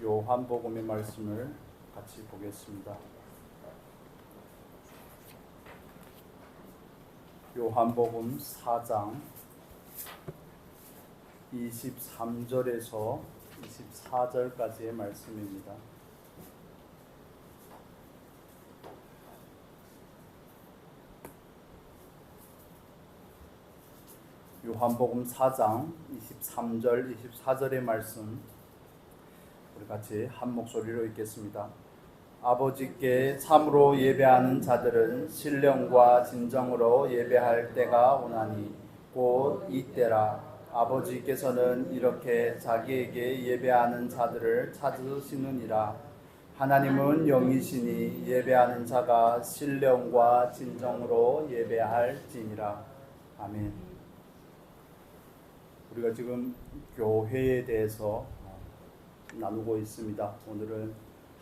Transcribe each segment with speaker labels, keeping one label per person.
Speaker 1: 요한복음의 말씀을 같이 보겠습니다. 요한복음 4장 23절에서 24절까지의 말씀입니다. 요한복음 4장 23절, 24절의 말씀 우리 같이 한 목소리로 읽겠습니다. 아버지께 참으로 예배하는 자들은 신령과 진정으로 예배할 때가 오나니 곧 이때라. 아버지께서는 이렇게 자기에게 예배하는 자들을 찾으시느니라. 하나님은 영이시니 예배하는 자가 신령과 진정으로 예배할지니라. 아멘. 우리가 지금 교회에 대해서 나누고 있습니다. 오늘은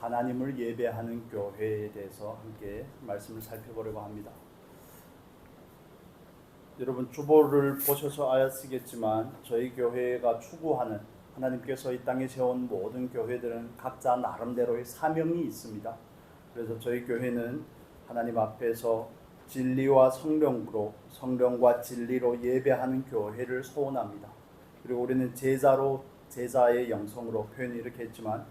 Speaker 1: 하나님을 예배하는 교회에 대해서 함께 말씀을 살펴보려고 합니다. 여러분 주보를 보셔서 아시겠지만 저희 교회가 추구하는 하나님께서 이 땅에 세운 모든 교회들은 각자 나름대로의 사명이 있습니다. 그래서 저희 교회는 하나님 앞에서 진리와 성령으로, 성령과 진리로 예배하는 교회를 소원합니다. 그리고 우리는 제자의 영성으로 표현을 이렇게 했지만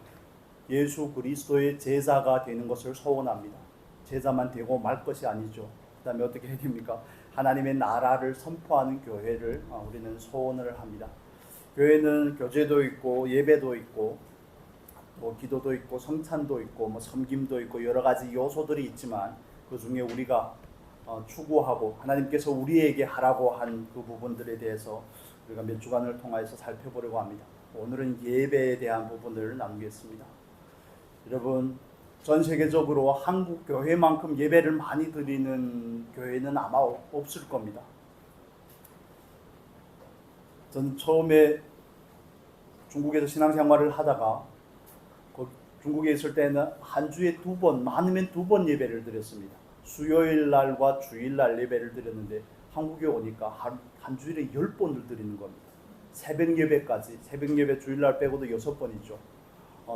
Speaker 1: 예수 그리스도의 제자가 되는 것을 소원합니다. 제자만 되고 말 것이 아니죠. 그 다음에 어떻게 해야 됩니까? 하나님의 나라를 선포하는 교회를 우리는 소원을 합니다. 교회는 교제도 있고 예배도 있고 뭐 기도도 있고 성찬도 있고 뭐 섬김도 있고 여러 가지 요소들이 있지만 그 중에 우리가 추구하고 하나님께서 우리에게 하라고 한 그 부분들에 대해서 우리가 몇 주간을 통해서 살펴보려고 합니다. 오늘은 예배에 대한 부분을 나누겠습니다. 여러분, 전 세계적으로 한국 교회만큼 예배를 많이 드리는 교회는 아마 없을 겁니다. 저는 처음에 중국에서 신앙생활을 하다가 중국에 있을 때는 한 주에 2번, 많으면 2번 예배를 드렸습니다. 수요일 날과 주일 날 예배를 드렸는데 한국에 오니까 한 주일에 10번을 드리는 겁니다. 새벽 예배까지, 새벽 예배 주일 날 빼고도 6번 있죠.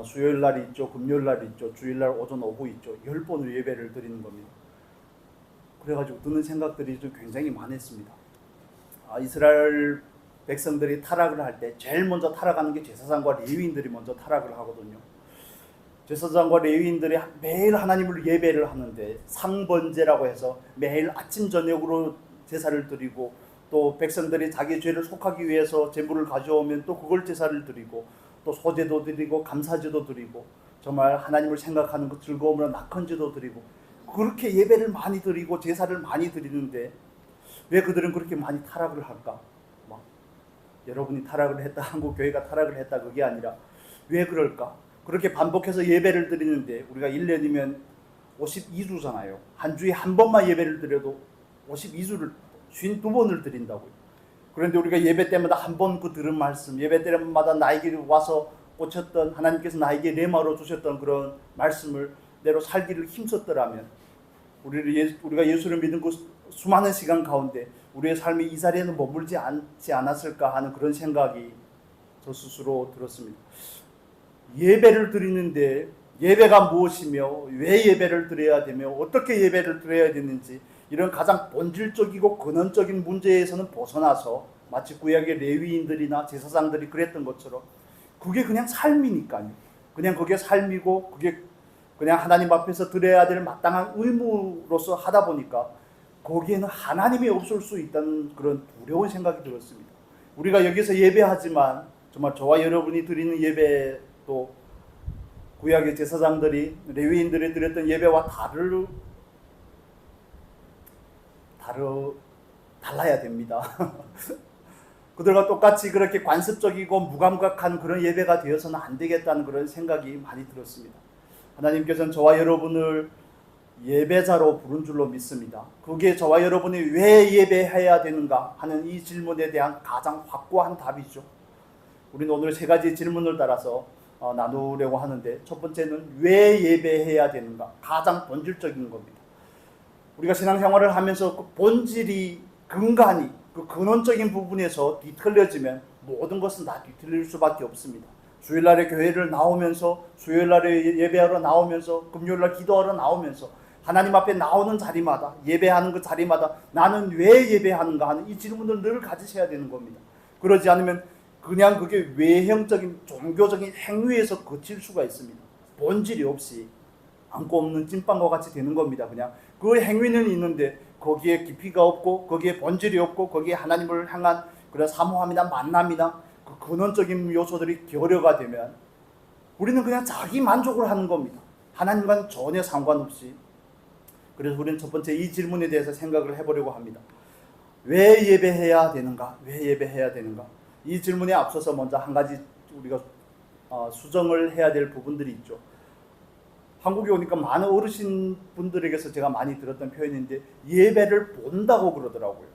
Speaker 1: 수요일 날이 있죠. 금요일 날이 있죠. 주일 날 오전 오후 있죠. 10번을 예배를 드리는 겁니다. 그래가지고 드는 생각들이 좀 굉장히 많았습니다. 이스라엘 백성들이 타락을 할 때 제일 먼저 타락하는 게 제사장과 레위인들이 먼저 타락을 하거든요. 제사장과 레위인들이 매일 하나님을 예배를 하는데 상번제라고 해서 매일 아침 저녁으로 제사를 드리고 또 백성들이 자기 죄를 속하기 위해서 제물을 가져오면 또 그걸 제사를 드리고 또 소제도 드리고 감사제도 드리고 정말 하나님을 생각하는 그 즐거움으로 낙헌제도 드리고 그렇게 예배를 많이 드리고 제사를 많이 드리는데 왜 그들은 그렇게 많이 타락을 할까? 여러분이 타락을 했다, 한국 교회가 타락을 했다 그게 아니라 왜 그럴까? 그렇게 반복해서 예배를 드리는데 우리가 1년이면 52주잖아요. 한 주에 한 번만 예배를 드려도 52주를 52번을 드린다고요. 그런데 우리가 예배 때마다 한 번 그 들은 말씀, 예배 때마다 나에게 와서 꽂혔던 하나님께서 나에게 레마로 주셨던 그런 말씀을 내로 살기를 힘썼더라면 우리가 예수를 믿은 그 수많은 시간 가운데 우리의 삶이 이 자리에는 머물지 않지 않았을까 하는 그런 생각이 저 스스로 들었습니다. 예배를 드리는데 예배가 무엇이며 왜 예배를 드려야 되며 어떻게 예배를 드려야 되는지 이런 가장 본질적이고 근원적인 문제에서는 벗어나서 마치 구약의 레위인들이나 제사장들이 그랬던 것처럼 그게 그냥 삶이니까요. 그냥 그게 삶이고 그게 그냥 하나님 앞에서 드려야 될 마땅한 의무로서 하다 보니까 거기에는 하나님이 없을 수 있다는 그런 두려운 생각이 들었습니다. 우리가 여기서 예배하지만 정말 저와 여러분이 드리는 예배도 구약의 제사장들이 레위인들이 드렸던 예배와 달라야 됩니다. 그들과 똑같이 그렇게 관습적이고 무감각한 그런 예배가 되어서는 안 되겠다는 그런 생각이 많이 들었습니다. 하나님께서는 저와 여러분을 예배자로 부른 줄로 믿습니다. 그게 저와 여러분이 왜 예배해야 되는가 하는 이 질문에 대한 가장 확고한 답이죠. 우리는 오늘 3가지 질문을 따라서 나누려고 하는데 첫 번째는 왜 예배해야 되는가? 가장 본질적인 겁니다. 우리가 신앙생활을 하면서 그 본질이 근간이 그 근원적인 부분에서 뒤틀려지면 모든 것은 다 뒤틀릴 수밖에 없습니다. 주일날에 교회를 나오면서, 수요일날에 예배하러 나오면서, 금요일날 기도하러 나오면서 하나님 앞에 나오는 자리마다, 예배하는 그 자리마다 나는 왜 예배하는가 하는 이 질문을 늘 가지셔야 되는 겁니다. 그러지 않으면 그냥 그게 외형적인 종교적인 행위에서 그칠 수가 있습니다. 본질이 없이 안고 없는 찐빵과 같이 되는 겁니다. 그냥 그 행위는 있는데 거기에 깊이가 없고 거기에 본질이 없고 거기에 하나님을 향한 그런 사모함이나 만남이나 그 근원적인 요소들이 결여가 되면 우리는 그냥 자기 만족을 하는 겁니다. 하나님과는 전혀 상관없이. 그래서 우리는 첫 번째 이 질문에 대해서 생각을 해보려고 합니다. 왜 예배해야 되는가? 왜 예배해야 되는가? 이 질문에 앞서서 먼저 한 가지 우리가 수정을 해야 될 부분들이 있죠. 한국에 오니까 많은 어르신 분들에게서 제가 많이 들었던 표현인데 예배를 본다고 그러더라고요.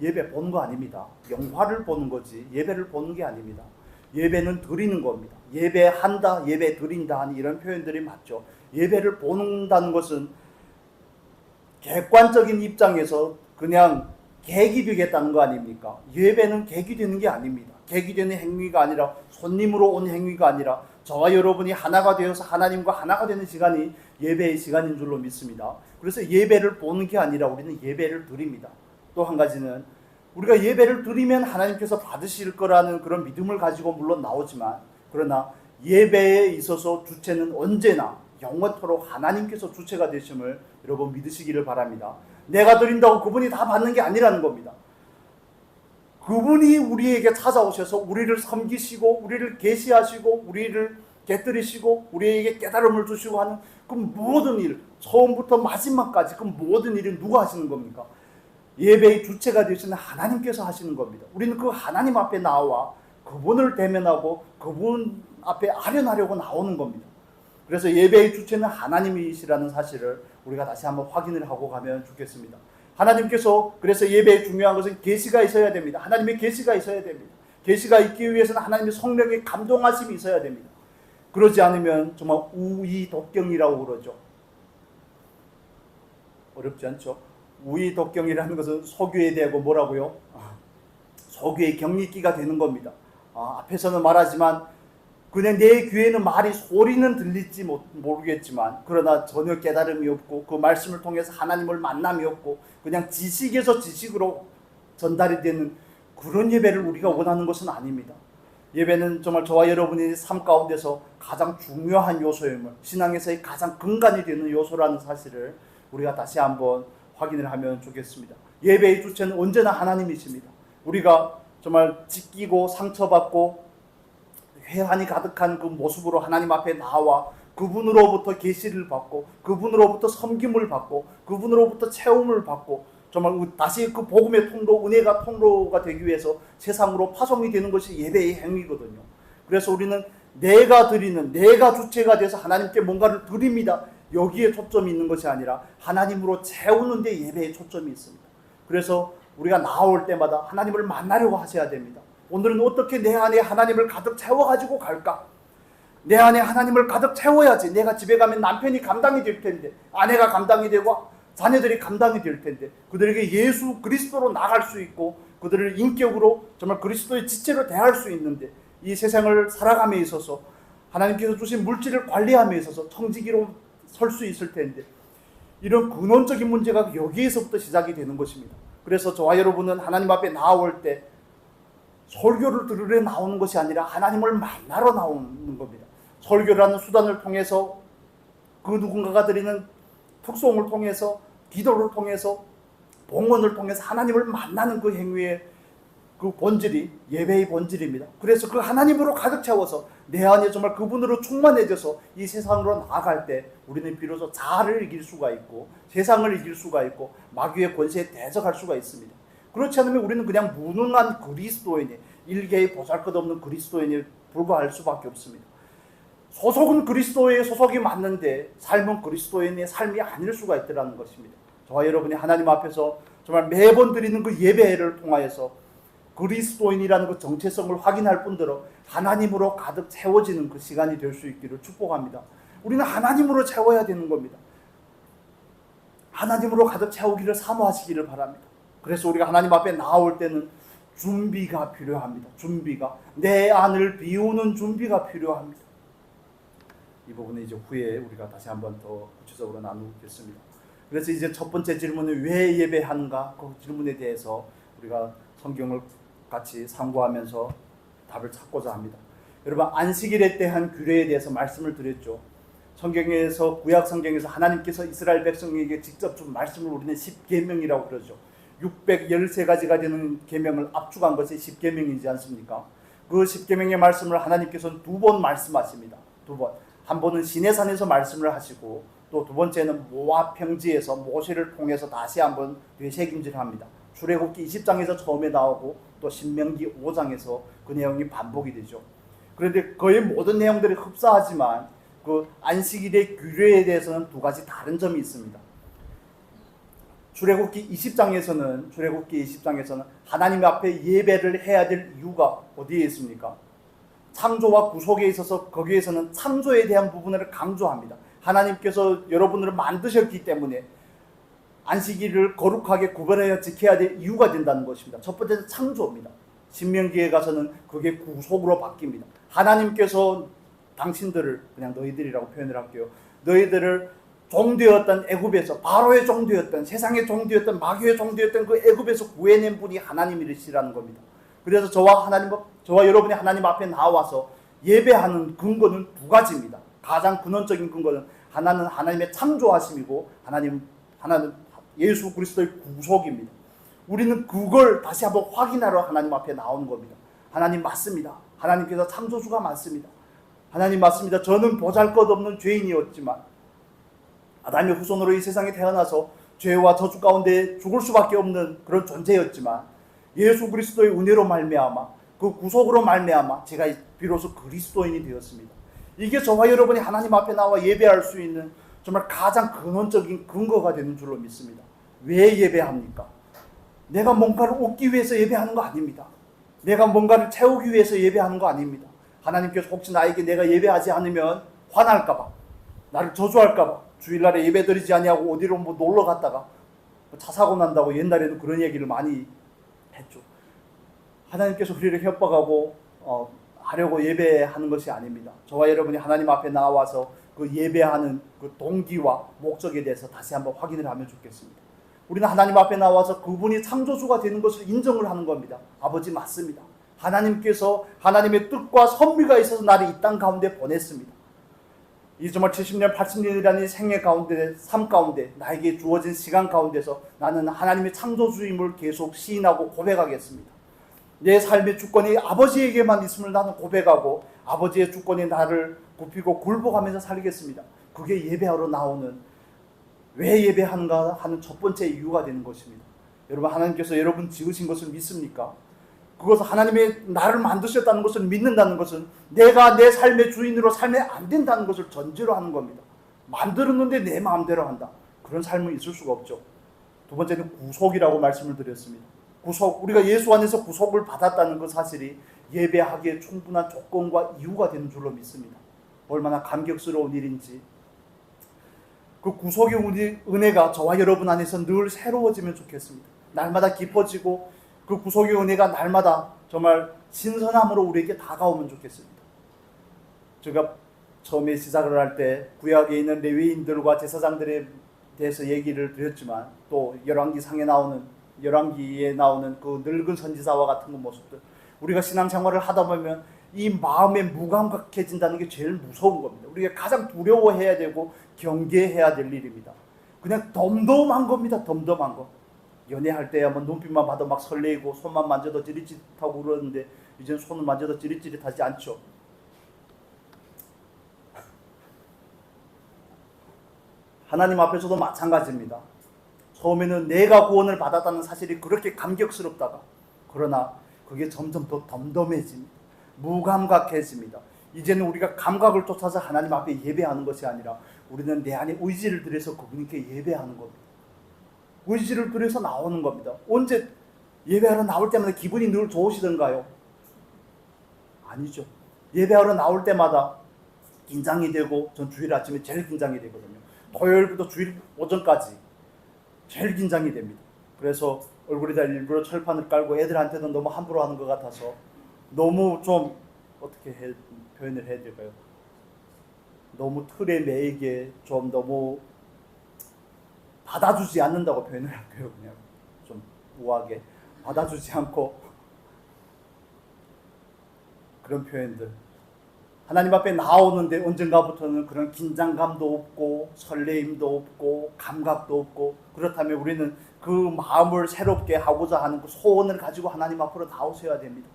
Speaker 1: 예배 보는 거 아닙니다. 영화를 보는 거지 예배를 보는 게 아닙니다. 예배는 드리는 겁니다. 예배한다, 예배 드린다 하는 이런 표현들이 맞죠. 예배를 본다는 것은 객관적인 입장에서 그냥 객이 되겠다는 거 아닙니까? 예배는 객이 되는 게 아닙니다. 객이 되는 행위가 아니라 손님으로 온 행위가 아니라 저와 여러분이 하나가 되어서 하나님과 하나가 되는 시간이 예배의 시간인 줄로 믿습니다. 그래서 예배를 보는 게 아니라 우리는 예배를 드립니다. 또 한 가지는 우리가 예배를 드리면 하나님께서 받으실 거라는 그런 믿음을 가지고 물론 나오지만 그러나 예배에 있어서 주체는 언제나 영원토록 하나님께서 주체가 되심을 여러분 믿으시기를 바랍니다. 내가 드린다고 그분이 다 받는 게 아니라는 겁니다. 그분이 우리에게 찾아오셔서 우리를 섬기시고 우리를 계시하시고 우리를 곁들이시고 우리에게 깨달음을 주시고 하는 그 모든 일, 처음부터 마지막까지 그 모든 일은 누가 하시는 겁니까? 예배의 주체가 되시는 하나님께서 하시는 겁니다. 우리는 그 하나님 앞에 나와 그분을 대면하고 그분 앞에 아련하려고 나오는 겁니다. 그래서 예배의 주체는 하나님이시라는 사실을 우리가 다시 한번 확인을 하고 가면 좋겠습니다. 하나님께서 그래서 예배의 중요한 것은 계시가 있어야 됩니다. 하나님의 계시가 있어야 됩니다. 계시가 있기 위해서는 하나님의 성령의 감동하심이 있어야 됩니다. 그러지 않으면 정말 우의독경이라고 그러죠. 어렵지 않죠? 우의독경이라는 것은 소교에 대하고 뭐라고요? 소교의 경리기가 되는 겁니다. 앞에서는 말하지만 그냥 내 귀에는 말이 소리는 들릴지 모르겠지만 그러나 전혀 깨달음이 없고 그 말씀을 통해서 하나님을 만남이 없고 그냥 지식에서 지식으로 전달이 되는 그런 예배를 우리가 원하는 것은 아닙니다. 예배는 정말 저와 여러분의 삶 가운데서 가장 중요한 요소임을, 신앙에서의 가장 근간이 되는 요소라는 사실을 우리가 다시 한번 확인을 하면 좋겠습니다. 예배의 주체는 언제나 하나님이십니다. 우리가 정말 찢기고 상처받고 회한이 가득한 그 모습으로 하나님 앞에 나와 그분으로부터 계시를 받고 그분으로부터 섬김을 받고 그분으로부터 채움을 받고 정말 다시 그 복음의 통로, 은혜가 통로가 되기 위해서 세상으로 파송이 되는 것이 예배의 행위거든요. 그래서 우리는 내가 드리는, 내가 주체가 돼서 하나님께 뭔가를 드립니다. 여기에 초점이 있는 것이 아니라 하나님으로 채우는 데 예배의 초점이 있습니다. 그래서 우리가 나올 때마다 하나님을 만나려고 하셔야 됩니다. 오늘은 어떻게 내 안에 하나님을 가득 채워가지고 갈까? 내 안에 하나님을 가득 채워야지. 내가 집에 가면 남편이 감당이 될 텐데, 아내가 감당이 되고 자녀들이 감당이 될 텐데, 그들에게 예수 그리스도로 나갈 수 있고 그들을 인격으로 정말 그리스도의 지체로 대할 수 있는데, 이 세상을 살아감에 있어서 하나님께서 주신 물질을 관리함에 있어서 청지기로 설 수 있을 텐데, 이런 근원적인 문제가 여기에서부터 시작이 되는 것입니다. 그래서 저와 여러분은 하나님 앞에 나올 때 설교를 들으러 나오는 것이 아니라 하나님을 만나러 나오는 겁니다. 설교라는 수단을 통해서 그 누군가가 드리는 특송을 통해서 기도를 통해서 봉헌을 통해서 하나님을 만나는 그 행위의 그 본질이 예배의 본질입니다. 그래서 그 하나님으로 가득 채워서 내 안에 정말 그분으로 충만해져서 이 세상으로 나아갈 때 우리는 비로소 자아를 이길 수가 있고 세상을 이길 수가 있고 마귀의 권세에 대적할 수가 있습니다. 그렇지 않으면 우리는 그냥 무능한 그리스도인이, 일개의 보잘것없는 그리스도인이 불과할 수밖에 없습니다. 소속은 그리스도의 소속이 맞는데 삶은 그리스도인의 삶이 아닐 수가 있다는 것입니다. 저와 여러분이 하나님 앞에서 정말 매번 드리는 그 예배를 통하여서 그리스도인이라는 그 정체성을 확인할 뿐더러 하나님으로 가득 채워지는 그 시간이 될 수 있기를 축복합니다. 우리는 하나님으로 채워야 되는 겁니다. 하나님으로 가득 채우기를 사모하시기를 바랍니다. 그래서 우리가 하나님 앞에 나올 때는 준비가 필요합니다. 준비가. 내 안을 비우는 준비가 필요합니다. 이 부분은 이제 후에 우리가 다시 한번 더 구체적으로 나누겠습니다. 그래서 이제 첫 번째 질문은 왜 예배하는가? 그 질문에 대해서 우리가 성경을 같이 참고하면서 답을 찾고자 합니다. 여러분, 안식일에 대한 규례에 대해서 말씀을 드렸죠. 성경에서, 구약 성경에서 하나님께서 이스라엘 백성에게 직접 준 말씀을 우리는 10계명이라고 그러죠. 613가지가 되는 계명을 압축한 것이 10계명이지 않습니까? 그 10계명의 말씀을 하나님께서는 2번 말씀하십니다. 2번. 한 번은 시내산에서 말씀을 하시고 또 두 번째는 모압 평지에서 모세를 통해서 다시 한번 되새김질합니다. 출애굽기 20장에서 처음에 나오고 또 신명기 5장에서 그 내용이 반복이 되죠. 그런데 거의 모든 내용들이 흡사하지만 그 안식일의 규례에 대해서는 두 가지 다른 점이 있습니다. 출애굽기 20장에서는 하나님 앞에 예배를 해야 될 이유가 어디에 있습니까? 창조와 구속에 있어서 거기에서는 창조에 대한 부분을 강조합니다. 하나님께서 여러분을 만드셨기 때문에 안식일을 거룩하게 구별하여 지켜야 될 이유가 된다는 것입니다. 첫 번째는 창조입니다. 신명기에 가서는 그게 구속으로 바뀝니다. 하나님께서 당신들을, 그냥 너희들이라고 표현을 할게요, 너희들을 종되었던 애굽에서, 바로의 종되었던, 세상의 종되었던, 마귀의 종되었던 그 애굽에서 구해낸 분이 하나님이시라는 겁니다. 그래서 저와 여러분이 하나님 앞에 나와서 예배하는 근거는 두 가지입니다. 가장 근원적인 근거는 하나는 하나님의 창조하심이고 하나는 예수 그리스도의 구속입니다. 우리는 그걸 다시 한번 확인하러 하나님 앞에 나오는 겁니다. 하나님 맞습니다. 하나님께서 창조주가 맞습니다. 하나님 맞습니다. 저는 보잘것없는 죄인이었지만 아담의 후손으로 이 세상에 태어나서 죄와 저주 가운데 죽을 수밖에 없는 그런 존재였지만 예수 그리스도의 은혜로 말미암아 그 구속으로 말미암아 제가 비로소 그리스도인이 되었습니다. 이게 저와 여러분이 하나님 앞에 나와 예배할 수 있는 정말 가장 근원적인 근거가 되는 줄로 믿습니다. 왜 예배합니까? 내가 뭔가를 얻기 위해서 예배하는 거 아닙니다. 내가 뭔가를 채우기 위해서 예배하는 거 아닙니다. 하나님께서 혹시 나에게 내가 예배하지 않으면 화날까봐, 나를 저주할까봐 주일날에 예배드리지 아니하고 어디로 뭐 놀러 갔다가 차 사고 난다고 옛날에는 그런 얘기를 많이 했죠. 하나님께서 우리를 협박하고 하려고 예배하는 것이 아닙니다. 저와 여러분이 하나님 앞에 나와서 그 예배하는 그 동기와 목적에 대해서 다시 한번 확인을 하면 좋겠습니다. 우리는 하나님 앞에 나와서 그분이 창조주가 되는 것을 인정을 하는 겁니다. 아버지 맞습니다. 하나님께서 하나님의 뜻과 섭리가 있어서 나를 이 땅 가운데 보냈습니다. 이 정말 70년, 80년이라는 생애 가운데, 삶 가운데 나에게 주어진 시간 가운데서 나는 하나님의 창조주임을 계속 시인하고 고백하겠습니다. 내 삶의 주권이 아버지에게만 있음을 나는 고백하고 아버지의 주권이 나를 굽히고 굴복하면서 살겠습니다. 그게 예배하러 나오는, 왜 예배하는가 하는 첫 번째 이유가 되는 것입니다. 여러분, 하나님께서 여러분 지으신 것을 믿습니까? 그것은 하나님의 나를 만드셨다는 것을 믿는다는 것은 내가 내 삶의 주인으로 살면 안 된다는 것을 전제로 하는 겁니다. 만들었는데 내 마음대로 한다. 그런 삶은 있을 수가 없죠. 두 번째는 구속이라고 말씀을 드렸습니다. 구속, 우리가 예수 안에서 구속을 받았다는 그 사실이 예배하기에 충분한 조건과 이유가 되는 줄로 믿습니다. 얼마나 감격스러운 일인지. 그 구속의 은혜가 저와 여러분 안에서 늘 새로워지면 좋겠습니다. 날마다 깊어지고 그 구속의 은혜가 날마다 정말 신선함으로 우리에게 다가오면 좋겠습니다. 제가 처음에 시작을 할 때 구약에 있는 레위인들과 제사장들에 대해서 얘기를 드렸지만 또 열왕기에 나오는 그 늙은 선지자와 같은 그 모습들, 우리가 신앙생활을 하다 보면 이 마음에 무감각해진다는 게 제일 무서운 겁니다. 우리가 가장 두려워해야 되고 경계해야 될 일입니다. 그냥 덤덤한 겁니다. 덤덤한 거. 연애할 때 한번 눈빛만 봐도 막 설레이고 손만 만져도 찌릿찌릿하고 그러는데 이제는 손을 만져도 찌릿찌릿하지 않죠. 하나님 앞에서도 마찬가지입니다. 처음에는 내가 구원을 받았다는 사실이 그렇게 감격스럽다가 그러나 그게 점점 더 덤덤해집니다. 무감각해집니다. 이제는 우리가 감각을 쫓아서 하나님 앞에 예배하는 것이 아니라 우리는 내 안에 의지를 들여서 그분께 예배하는 겁니다. 의지를 들여서 나오는 겁니다. 언제 예배하러 나올 때마다 기분이 늘 좋으시던가요? 아니죠. 예배하러 나올 때마다 긴장이 되고, 전 주일 아침에 제일 긴장이 되거든요. 토요일부터 주일 오전까지 제일 긴장이 됩니다. 그래서 얼굴에다 일부러 철판을 깔고 애들한테는 너무 함부로 하는 것 같아서 너무 좀 표현을 해야 될까요? 너무 틀에 매이게 좀 너무 받아주지 않는다고 표현을 할까요? 그냥 좀 우아하게 받아주지 않고 그런 표현들. 하나님 앞에 나오는데 언젠가부터는 그런 긴장감도 없고 설레임도 없고 감각도 없고, 그렇다면 우리는 그 마음을 새롭게 하고자 하는 그 소원을 가지고 하나님 앞으로 나오셔야 됩니다.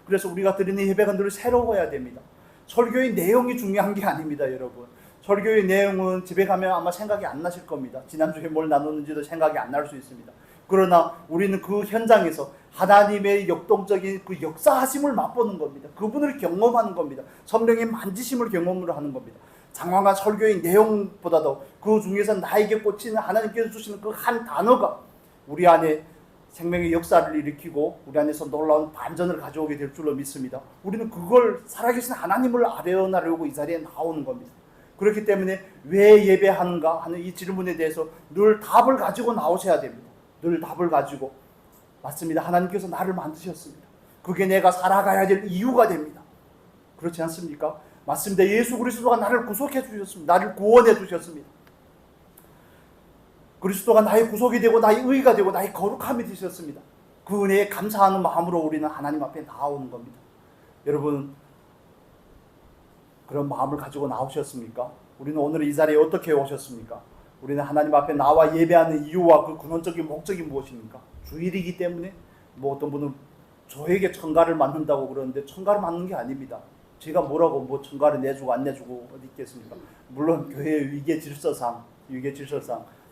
Speaker 1: 그래서 우리가 드리는 예배가 늘 새로워야 됩니다. 설교의 내용이 중요한 게 아닙니다, 여러분. 설교의 내용은 집에 가면 아마 생각이 안 나실 겁니다. 지난주에 뭘 나누는지도 생각이 안 날 수 있습니다. 그러나 우리는 그 현장에서 하나님의 역동적인 그 역사하심을 맛보는 겁니다. 그분을 경험하는 겁니다. 성령의 만지심을 경험으로 하는 겁니다. 장황한 설교의 내용보다도 그 중에서 나에게 꽂히는 하나님께서 주시는 그 한 단어가 우리 안에 생명의 역사를 일으키고 우리 안에서 놀라운 반전을 가져오게 될 줄로 믿습니다. 우리는 그걸 살아계신 하나님을 아뢰어나려고 이 자리에 나오는 겁니다. 그렇기 때문에 왜 예배하는가 하는 이 질문에 대해서 늘 답을 가지고 나오셔야 됩니다. 늘 답을 가지고, 맞습니다. 하나님께서 나를 만드셨습니다. 그게 내가 살아가야 될 이유가 됩니다. 그렇지 않습니까? 맞습니다. 예수 그리스도가 나를 구속해 주셨습니다. 나를 구원해 주셨습니다. 그리스도가 나의 구속이 되고 나의 의가 되고 나의 거룩함이 되셨습니다. 그 은혜에 감사하는 마음으로 우리는 하나님 앞에 나오는 겁니다. 여러분, 그런 마음을 가지고 나오셨습니까? 우리는 오늘 이 자리에 어떻게 오셨습니까? 우리는 하나님 앞에 나와 예배하는 이유와 그 근원적인 목적이 무엇입니까? 주일이기 때문에, 어떤 분은 저에게 천가를 맞는다고 그러는데 천가를 맞는 게 아닙니다. 제가 뭐라고 천가를 내주고 안 내주고 어디 있겠습니까? 물론 교회의 위계 질서상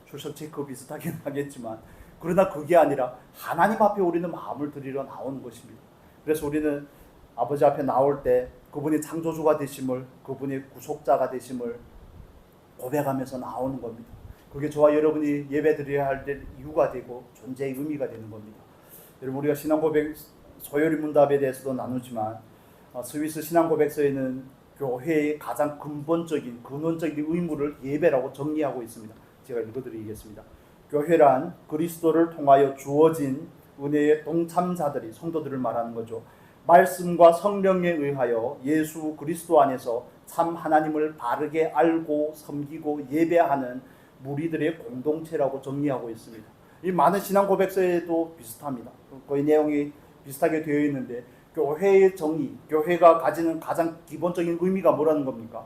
Speaker 1: 출석 체크 비슷하긴 하겠지만, 그러나 그게 아니라 하나님 앞에 우리는 마음을 드리러 나오는 것입니다. 그래서 우리는 아버지 앞에 나올 때 그분이 창조주가 되심을, 그분이 구속자가 되심을 고백하면서 나오는 겁니다. 그게 저와 여러분이 예배드려야 할 이유가 되고 존재의 의미가 되는 겁니다. 여러분, 우리가 신앙고백 소요리 문답에 대해서도 나누지만 스위스 신앙고백서에는 교회의 가장 근본적인 근원적인 의무를 예배라고 정리하고 있습니다. 제가 읽어드리겠습니다. 교회란 그리스도를 통하여 주어진 은혜의 동참자들이, 성도들을 말하는 거죠. 말씀과 성령에 의하여 예수 그리스도 안에서 참 하나님을 바르게 알고 섬기고 예배하는 무리들의 공동체라고 정리하고 있습니다. 이 많은 신앙 고백서에도 비슷합니다. 거의 내용이 비슷하게 되어 있는데, 교회의 정의, 교회가 가지는 가장 기본적인 의미가 뭐라는 겁니까?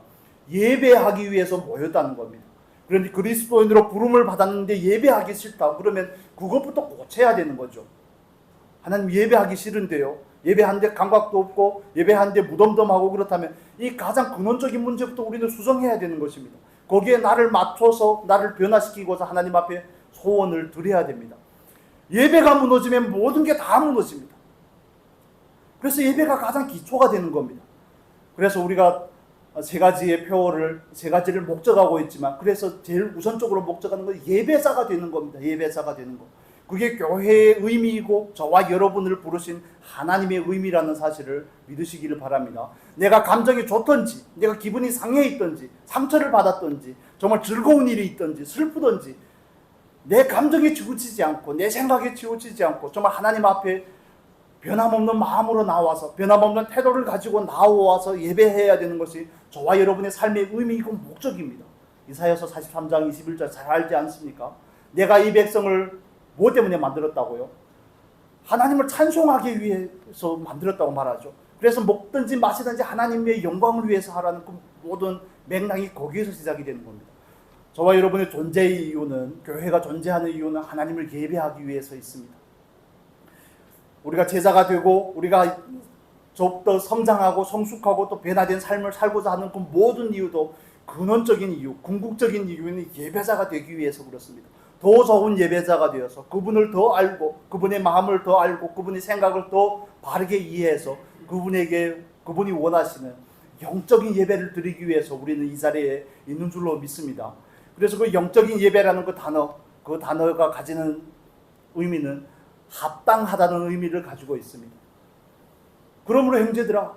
Speaker 1: 예배하기 위해서 모였다는 겁니다. 그런데 그리스도인으로 부름을 받았는데 예배하기 싫다. 그러면 그것부터 고쳐야 되는 거죠. 하나님, 예배하기 싫은데요. 예배하는데 감각도 없고 예배하는데 무덤덤하고 그렇다면 이 가장 근원적인 문제부터 우리는 수정해야 되는 것입니다. 거기에 나를 맞춰서 나를 변화시키고자 하나님 앞에 소원을 드려야 됩니다. 예배가 무너지면 모든 게 다 무너집니다. 그래서 예배가 가장 기초가 되는 겁니다. 그래서 우리가 세 가지를 목적하고 있지만, 그래서 제일 우선적으로 목적하는 건 예배자가 되는 겁니다. 예배자가 되는 것. 그게 교회의 의미이고 저와 여러분을 부르신 하나님의 의미라는 사실을 믿으시기를 바랍니다. 내가 감정이 좋든지, 내가 기분이 상해 있든지, 상처를 받았든지, 정말 즐거운 일이 있든지 슬프든지, 내 감정에 치우치지 않고 내 생각에 치우치지 않고 정말 하나님 앞에 변함없는 마음으로 나와서 변함없는 태도를 가지고 나와서 예배해야 되는 것이 저와 여러분의 삶의 의미이고 목적입니다. 이사야서 43장 21절 잘 알지 않습니까? 내가 이 백성을 무엇 때문에 만들었다고요? 하나님을 찬송하기 위해서 만들었다고 말하죠. 그래서 먹든지 마시든지 하나님의 영광을 위해서 하라는 그 모든 맥락이 거기에서 시작이 되는 겁니다. 저와 여러분의 존재의 이유는, 교회가 존재하는 이유는 하나님을 예배하기 위해서 있습니다. 우리가 제자가 되고 우리가 더 성장하고 성숙하고 또 변화된 삶을 살고자 하는 그 모든 이유도 근원적인 이유, 궁극적인 이유는 예배자가 되기 위해서 그렇습니다. 더 좋은 예배자가 되어서 그분을 더 알고 그분의 마음을 더 알고 그분의 생각을 더 바르게 이해해서 그분이 원하시는 영적인 예배를 드리기 위해서 우리는 이 자리에 있는 줄로 믿습니다. 그래서 그 영적인 예배라는 그 단어가 가지는 의미는 합당하다는 의미를 가지고 있습니다. 그러므로 형제들아,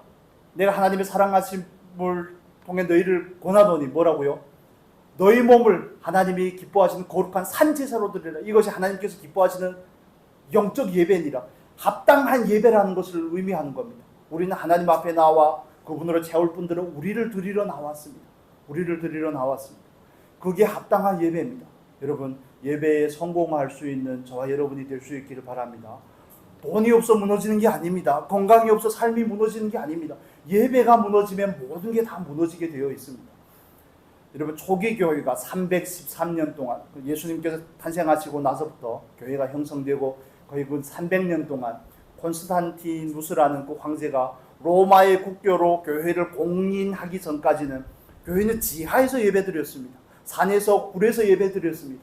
Speaker 1: 내가 하나님의 사랑하심을 통해 너희를 권하노니 뭐라고요? 너희 몸을 하나님이 기뻐하시는 거룩한 산제사로 드리라. 이것이 하나님께서 기뻐하시는 영적 예배니라. 합당한 예배라는 것을 의미하는 겁니다. 우리는 하나님 앞에 나와 그분으로 채울 분들은 우리를 드리러 나왔습니다. 우리를 드리러 나왔습니다. 그게 합당한 예배입니다. 여러분, 예배에 성공할 수 있는 저와 여러분이 될 수 있기를 바랍니다. 돈이 없어 무너지는 게 아닙니다. 건강이 없어 삶이 무너지는 게 아닙니다. 예배가 무너지면 모든 게 다 무너지게 되어 있습니다. 여러분, 초기 교회가 313년 동안 예수님께서 탄생하시고 나서부터 교회가 형성되고 거의 그 300년 동안 콘스탄티누스라는 그 황제가 로마의 국교로 교회를 공인하기 전까지는 교회는 지하에서 예배드렸습니다. 산에서 굴에서 예배드렸습니다.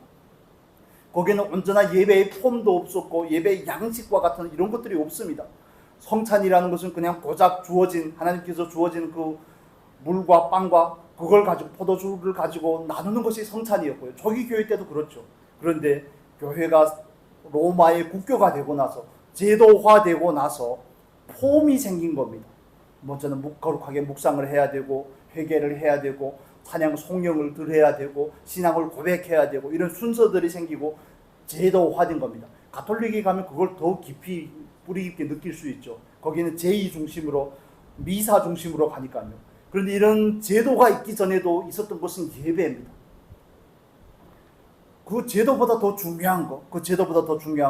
Speaker 1: 거기는 온전한 예배의 폼도 없었고 예배의 양식과 같은 이런 것들이 없습니다. 성찬이라는 것은 그냥 고작 주어진, 하나님께서 주어진 그 물과 빵과 그걸 가지고 포도주를 가지고 나누는 것이 성찬이었고요. 초기 교회 때도 그렇죠. 그런데 교회가 로마의 국교가 되고 나서 제도화되고 나서 폼이 생긴 겁니다. 먼저는 거룩하게 묵상을 해야 되고 회개를 해야 되고 찬양 송영을 드려야 되고 신앙을 고백해야 되고 이런 순서들이 생기고 제도화된 겁니다. 가톨릭에 가면 그걸 더 깊이 뿌리 깊게 느낄 수 있죠. 거기는 제의 중심으로 미사 중심으로 가니까요. 그런데 이런 제도가 있기 전에도 있었던 것은 예배입니다. 그 제도보다 더 중요한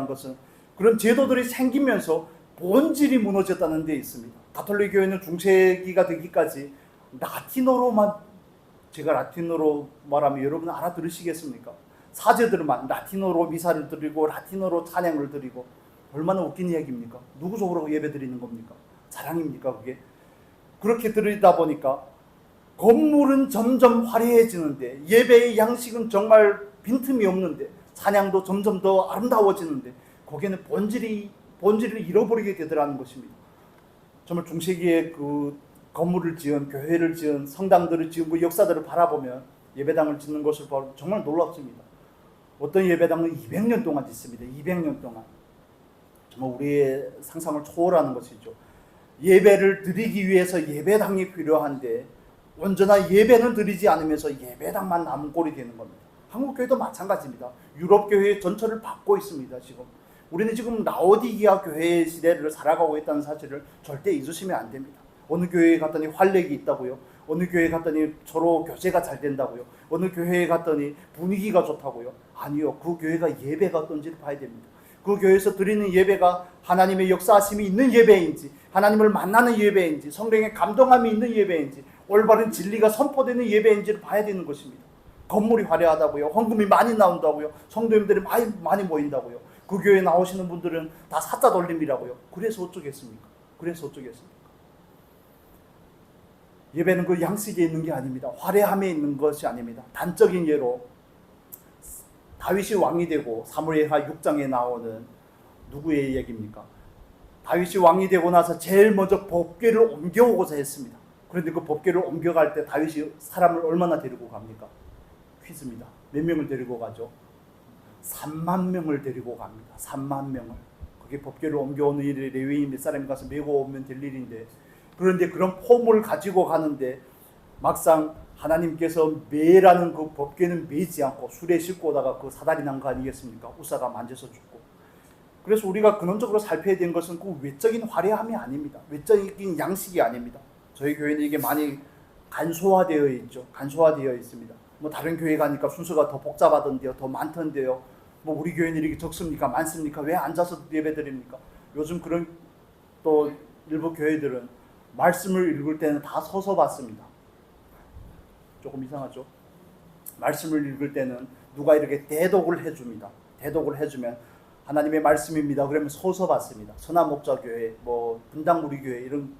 Speaker 1: 것은 그런 제도들이 생기면서 본질이 무너졌다는 데 있습니다. 가톨릭 교회는 중세기가 되기까지 라틴어로만, 제가 라틴어로 말하면 여러분 알아들으시겠습니까? 사제들만 라틴어로 미사를 드리고 라틴어로 찬양을 드리고 얼마나 웃긴 이야기입니까? 누구 속으로 예배 드리는 겁니까? 자랑입니까 그게? 그렇게 드리다 보니까 건물은 점점 화려해지는데 예배의 양식은 정말 빈틈이 없는데 찬양도 점점 더 아름다워지는데 거기에는 본질을 잃어버리게 되더라는 것입니다. 정말 중세기에 그 건물을 지은, 교회를 지은, 성당들을 지은 그 역사들을 바라보면 예배당을 짓는 것을 보면 정말 놀랍습니다. 어떤 예배당은 200년 동안 짓습니다. 200년 동안. 정말 우리의 상상을 초월하는 것이죠. 예배를 드리기 위해서 예배당이 필요한데 온전한 예배는 드리지 않으면서 예배당만 남은 꼴이 되는 겁니다. 한국교회도 마찬가지입니다. 유럽교회의 전철을 밟고 있습니다. 우리는 지금 라오디기아 교회의 시대를 살아가고 있다는 사실을 절대 잊으시면 안 됩니다. 어느 교회에 갔더니 활력이 있다고요. 어느 교회에 갔더니 서로 교제가 잘 된다고요. 어느 교회에 갔더니 분위기가 좋다고요. 아니요. 그 교회가 예배가 어떤지를 봐야 됩니다. 그 교회에서 드리는 예배가 하나님의 역사하심이 있는 예배인지, 하나님을 만나는 예배인지, 성령의 감동함이 있는 예배인지, 올바른 진리가 선포되는 예배인지를 봐야 되는 것입니다. 건물이 화려하다고요. 헌금이 많이 나온다고요. 성도님들이 많이 모인다고요. 그 교회에 나오시는 분들은 다 사자 돌림이라고요. 그래서 어쩌겠습니까? 예배는 그 양식에 있는 게 아닙니다. 화려함에 있는 것이 아닙니다. 단적인 예로 다윗이 왕이 되고 사무엘하 6장에 나오는 누구의 얘기입니까? 다윗이 왕이 되고 나서 제일 먼저 법궤를 옮겨오고자 했습니다. 그런데 그 법궤를 옮겨갈 때 다윗이 사람을 얼마나 데리고 갑니까? 퀴즈입니다. 몇 명을 데리고 가죠? 3만 명을 데리고 갑니다. 3만 명을. 그게 법궤를 옮겨오는 일이 레위인 몇 사람이 가서 메고 오면 될 일인데, 그런데 그런 폼을 가지고 가는데 막상 하나님께서 매라는 그 법궤는 매지 않고 술에 싣고 오다가 그 사다리 난 거 아니겠습니까? 우사가 만져서 죽고. 그래서 우리가 근원적으로 살펴야 되는 것은 그 외적인 화려함이 아닙니다. 외적인 양식이 아닙니다. 저희 교회는 이게 많이 간소화되어 있죠. 간소화되어 있습니다. 뭐 다른 교회 가니까 순서가 더 복잡하던데요, 더 많던데요. 뭐 우리 교회는 이렇게 적습니까? 많습니까? 왜 앉아서 예배드립니까? 요즘 그런 또 일부 교회들은 말씀을 읽을 때는 다 서서 받습니다. 조금 이상하죠? 말씀을 읽을 때는 누가 이렇게 대독을 해줍니다. 대독을 해주면 하나님의 말씀입니다. 그러면 서서 받습니다. 선한목자교회, 뭐 분당무리교회 이런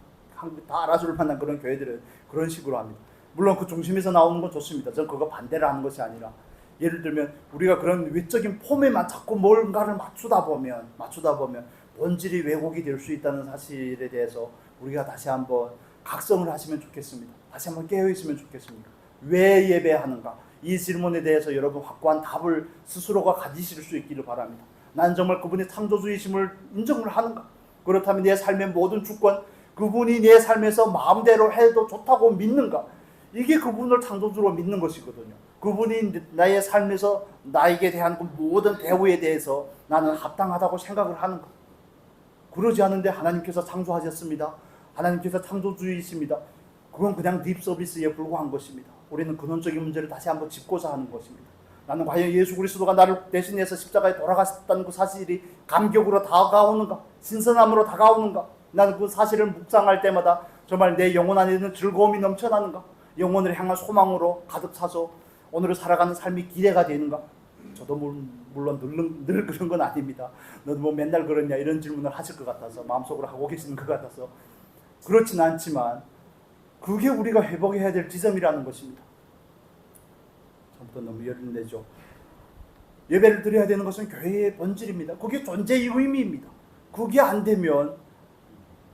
Speaker 1: 다 알아줄 만한 그런 교회들은 그런 식으로 합니다. 물론 그 중심에서 나오는 건 좋습니다. 저는 그거 반대를 하는 것이 아니라, 예를 들면 우리가 그런 외적인 폼에만 자꾸 뭔가를 맞추다 보면 본질이 왜곡이 될 수 있다는 사실에 대해서 우리가 다시 한번 각성을 하시면 좋겠습니다. 다시 한번 깨어있으면 좋겠습니다. 왜 예배하는가? 이 질문에 대해서 여러분 확고한 답을 스스로가 가지실 수 있기를 바랍니다. 난 정말 그분의 창조주이심을 인정을 하는가? 그렇다면 내 삶의 모든 주권, 그분이 내 삶에서 마음대로 해도 좋다고 믿는가? 이게 그분을 창조주로 믿는 것이거든요. 그분이 나의 삶에서 나에게 대한 그 모든 대우에 대해서 나는 합당하다고 생각을 하는가? 그러지 않은데 하나님께서 창조하셨습니다. 하나님께서 창조주의이십니다. 그건 그냥 립 서비스에 불과한 것입니다. 우리는 근원적인 문제를 다시 한번 짚고자 하는 것입니다. 나는 과연 예수 그리스도가 나를 대신해서 십자가에 돌아가셨다는 그 사실이 감격으로 다가오는가? 신선함으로 다가오는가? 나는 그 사실을 묵상할 때마다 정말 내 영혼 안에는 즐거움이 넘쳐나는가? 영혼을 향한 소망으로 가득 차서 오늘을 살아가는 삶이 기대가 되는가? 저도 물론 늘 그런 건 아닙니다. 너도 뭐 맨날 그러냐 이런 질문을 하실 것 같아서 마음속으로 하고 계시는 것 같아서 그렇진 않지만 그게 우리가 회복해야 될 지점이라는 것입니다. 처음부터 너무 열을 내죠. 예배를 드려야 되는 것은 교회의 본질입니다. 그게 존재의 의미입니다. 그게 안 되면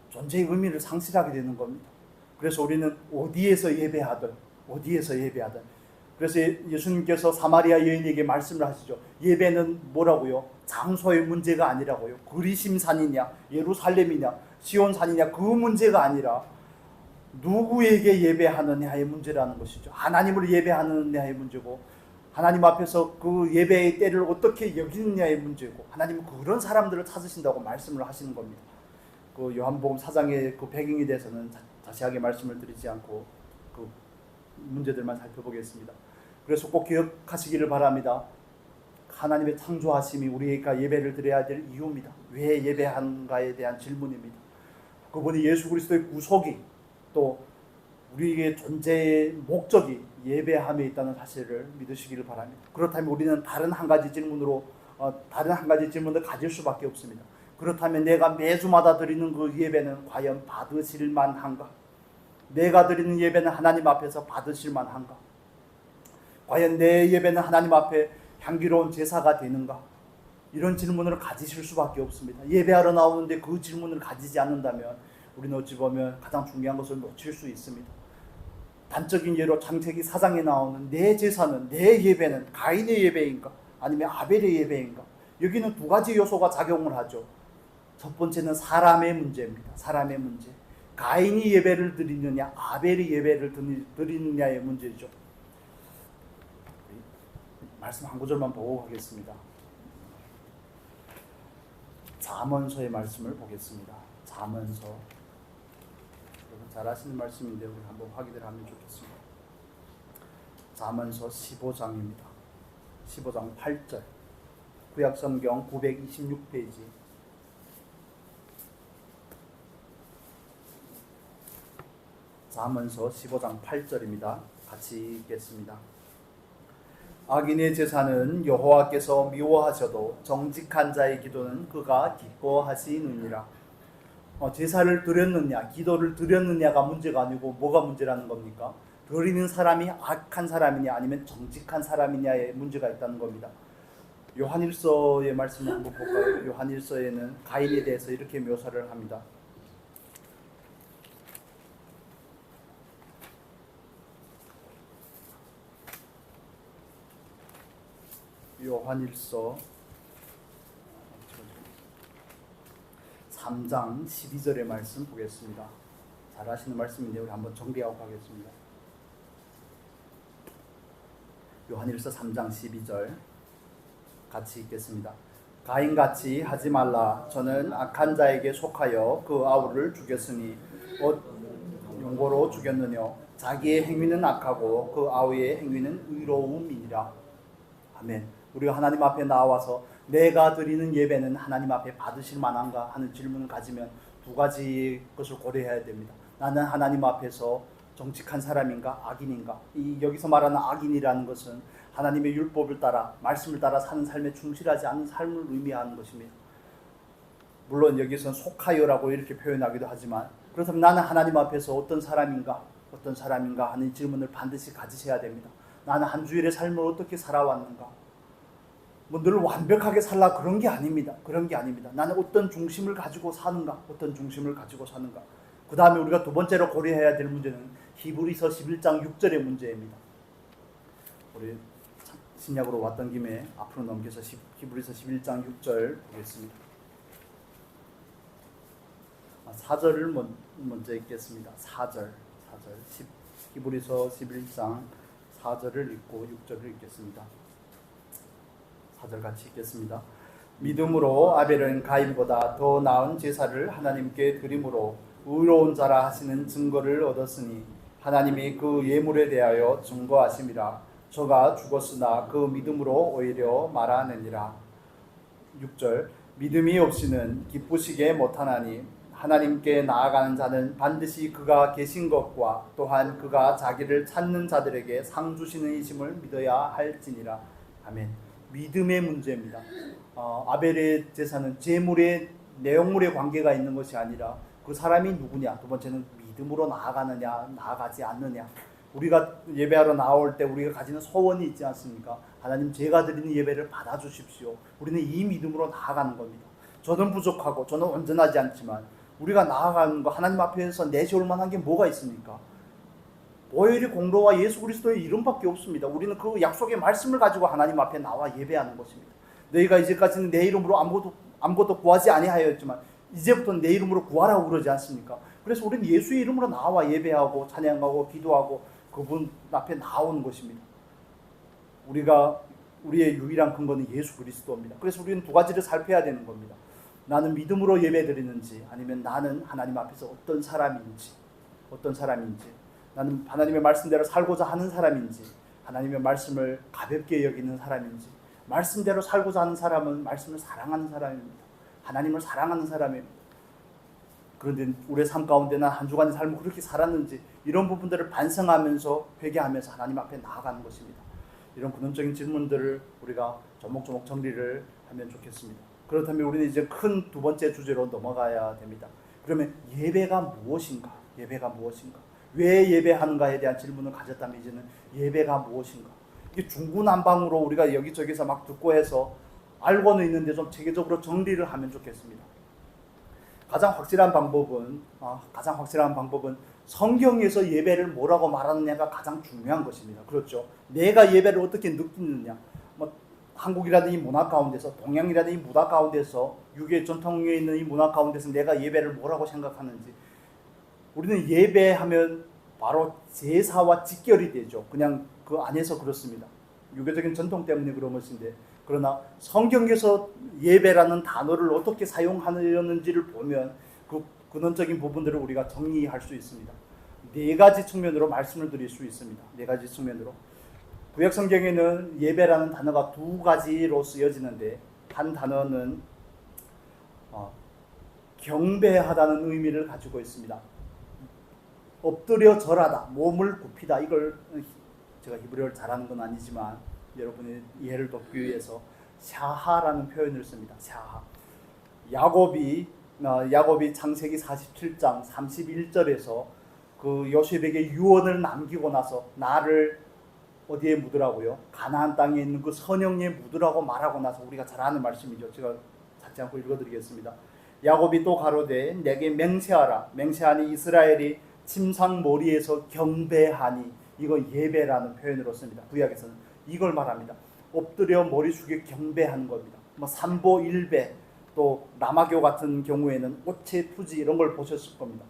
Speaker 1: 존재의 의미를 상실하게 되는 겁니다. 그래서 우리는 어디에서 예배하든 그래서 예수님께서 사마리아 여인에게 말씀을 하시죠. 예배는 뭐라고요? 장소의 문제가 아니라고요. 그리심산이냐 예루살렘이냐 시온산이냐 그 문제가 아니라 누구에게 예배하느냐의 문제라는 것이죠. 하나님을 예배하느냐의 문제고 하나님 앞에서 그 예배의 때를 어떻게 여기느냐의 문제고 하나님은 그런 사람들을 찾으신다고 말씀을 하시는 겁니다. 그 요한복음 4장의 그 배경에 대해서는 자세하게 말씀을 드리지 않고 그 문제들만 살펴보겠습니다. 그래서 꼭 기억하시기를 바랍니다. 하나님의 창조하심이 우리가 예배를 드려야 될 이유입니다. 왜 예배하는가에 대한 질문입니다. 그분이 예수 그리스도의 구속이 또 우리의 존재의 목적이 예배함에 있다는 사실을 믿으시기를 바랍니다. 그렇다면 우리는 다른 한 가지 질문을 가질 수밖에 없습니다. 그렇다면 내가 매주마다 드리는 그 예배는 과연 받으실 만한가? 내가 드리는 예배는 하나님 앞에서 받으실 만한가? 과연 내 예배는 하나님 앞에 향기로운 제사가 되는가? 이런 질문을 가지실 수밖에 없습니다. 예배하러 나오는데 그 질문을 가지지 않는다면 우리는 어찌 보면 가장 중요한 것을 놓칠 수 있습니다. 단적인 예로 창세기 4장에 나오는 내 제사는 내 예배는 가인의 예배인가 아니면 아벨의 예배인가? 여기는 두 가지 요소가 작용을 하죠. 첫 번째는 사람의 문제입니다. 사람의 문제. 가인이 예배를 드리느냐 아벨이 예배를 드리느냐의 문제죠. 말씀 한 구절만 보고 가겠습니다. 잠언서의 말씀을 보겠습니다. 잠언서. 여러분 잘 아시는 말씀인데 우리 한번 확인을 하면 좋겠습니다. 잠언서 15장입니다. 15장 8절. 구약성경 926페이지. 잠언서 15장 8절입니다. 같이 읽겠습니다. 악인의 제사는 여호와께서 미워하셔도 정직한 자의 기도는 그가 기뻐하시느니라. 제사를 드렸느냐 기도를 드렸느냐가 문제가 아니고 뭐가 문제라는 겁니까? 드리는 사람이 악한 사람이냐 아니면 정직한 사람이냐의 문제가 있다는 겁니다. 요한일서의 말씀을 한번 볼까요? 요한일서에는 가인에 대해서 이렇게 묘사를 합니다. 요한일서 3장 12절의 말씀 보겠습니다. 잘 아시는 말씀인데 우리 한번 정리하고 가겠습니다. 요한일서 3장 12절 같이 읽겠습니다. 가인같이 하지 말라. 저는 악한 자에게 속하여 그 아우를 죽였으니 용고로 죽였느냐. 자기의 행위는 악하고 그 아우의 행위는 의로움이니라. 아멘. 우리가 하나님 앞에 나와서 내가 드리는 예배는 하나님 앞에 받으실 만한가 하는 질문을 가지면 두 가지 것을 고려해야 됩니다. 나는 하나님 앞에서 정직한 사람인가 악인인가? 여기서 말하는 악인이라는 것은 하나님의 율법을 따라 말씀을 따라 사는 삶에 충실하지 않는 삶을 의미하는 것입니다. 물론 여기서는 속하여라고 이렇게 표현하기도 하지만 그렇다면 나는 하나님 앞에서 어떤 사람인가 하는 질문을 반드시 가지셔야 됩니다. 나는 한 주일의 삶을 어떻게 살아왔는가? 뭐 늘 완벽하게 살라 그런 게 아닙니다. 나는 어떤 중심을 가지고 사는가? 그 다음에 우리가 두 번째로 고려해야 될 문제는 히브리서 11장 6절의 문제입니다. 우리 신약으로 왔던 김에 앞으로 넘겨서 히브리서 11장 6절 보겠습니다. 4절을 먼저 읽겠습니다. 4절. 히브리서 11장 4절을 읽고 6절을 읽겠습니다. 4절 같이 읽겠습니다. 믿음으로 아벨은 가인보다 더 나은 제사를 하나님께 드림으로 의로운 자라 하시는 증거를 얻었으니 하나님이 그 예물에 대하여 증거하심이라. 저가 죽었으나 그 믿음으로 오히려 말하느니라. 6절 믿음이 없이는 기쁘시게 못하나니 하나님께 나아가는 자는 반드시 그가 계신 것과 또한 그가 자기를 찾는 자들에게 상 주시는 이심을 믿어야 할지니라. 아멘. 믿음의 문제입니다. 아벨의 제사는 제물의 내용물의 관계가 있는 것이 아니라 그 사람이 누구냐. 두 번째는 믿음으로 나아가느냐 나아가지 않느냐. 우리가 예배하러 나올 때 우리가 가지는 소원이 있지 않습니까? 하나님, 제가 드리는 예배를 받아주십시오. 우리는 이 믿음으로 나아가는 겁니다. 저는 부족하고 저는 온전하지 않지만 우리가 나아가는 거, 하나님 앞에서 내세울 만한 게 뭐가 있습니까? 보혈의 공로와 예수 그리스도의 이름밖에 없습니다. 우리는 그 약속의 말씀을 가지고 하나님 앞에 나와 예배하는 것입니다. 너희가 이제까지는 내 이름으로 아무것도 구하지 아니하였지만 이제부터는 내 이름으로 구하라고 그러지 않습니까? 그래서 우리는 예수의 이름으로 나와 예배하고 찬양하고 기도하고 그분 앞에 나오는 것입니다. 우리의 유일한 근거는 예수 그리스도입니다. 그래서 우리는 두 가지를 살펴야 되는 겁니다. 나는 믿음으로 예배드리는지, 아니면 나는 하나님 앞에서 어떤 사람인지, 나는 하나님의 말씀대로 살고자 하는 사람인지, 하나님의 말씀을 가볍게 여기는 사람인지. 말씀대로 살고자 하는 사람은 말씀을 사랑하는 사람입니다. 하나님을 사랑하는 사람입니다. 그런데 우리의 삶 가운데 난 한 주간의 삶을 그렇게 살았는지, 이런 부분들을 반성하면서 회개하면서 하나님 앞에 나아가는 것입니다. 이런 근원적인 질문들을 우리가 조목조목 정리를 하면 좋겠습니다. 그렇다면 우리는 이제 큰 두 번째 주제로 넘어가야 됩니다. 그러면 예배가 무엇인가? 왜 예배하는가에 대한 질문을 가졌다면 이제는 예배가 무엇인가? 이게 중구난방으로 우리가 여기저기서 막 듣고 해서 알고는 있는데 좀 체계적으로 정리를 하면 좋겠습니다. 가장 확실한 방법은 성경에서 예배를 뭐라고 말하느냐가 가장 중요한 것입니다. 그렇죠? 내가 예배를 어떻게 느끼느냐. 한국이라는 이 문화 가운데서, 동양이라는 이 문화 가운데서, 유교 전통에 있는 이 문화 가운데서 내가 예배를 뭐라고 생각하는지. 우리는 예배하면 바로 제사와 직결이 되죠. 그냥 그 안에서 그렇습니다. 유교적인 전통 때문에 그런 것인데, 그러나 성경에서 예배라는 단어를 어떻게 사용하는지를 보면 그 근원적인 부분들을 우리가 정리할 수 있습니다. 네 가지 측면으로 말씀을 드릴 수 있습니다. 네 가지 측면으로. 구약 성경에는 예배라는 단어가 두 가지로 쓰여지는데, 한 단어는 경배하다는 의미를 가지고 있습니다. 엎드려 절하다, 몸을 굽히다. 이걸 제가 히브리어를 잘하는 건 아니지만 여러분의 이해를 돕기 위해서 샤하라는 표현을 씁니다. 샤하. 야곱이 창세기 47장 31절에서 그 요셉에게 유언을 남기고 나서 나를 어디에 묻으라고요? 가나안 땅에 있는 그 선영에 묻으라고 말하고 나서 우리가 잘 아는 말씀이죠. 제가 찾지 않고 읽어드리겠습니다. 야곱이 또 가로되 내게 맹세하라. 맹세하니 이스라엘이 침상머리에서 경배하니. 이거 예배라는 표현으로 씁니다. 구약에서는 이걸 말합니다. 엎드려 머리 숙여 경배하는 겁니다. 삼보 일배, 또 라마교 같은 경우에는 오체 투지 이런 걸 보셨을 겁니다.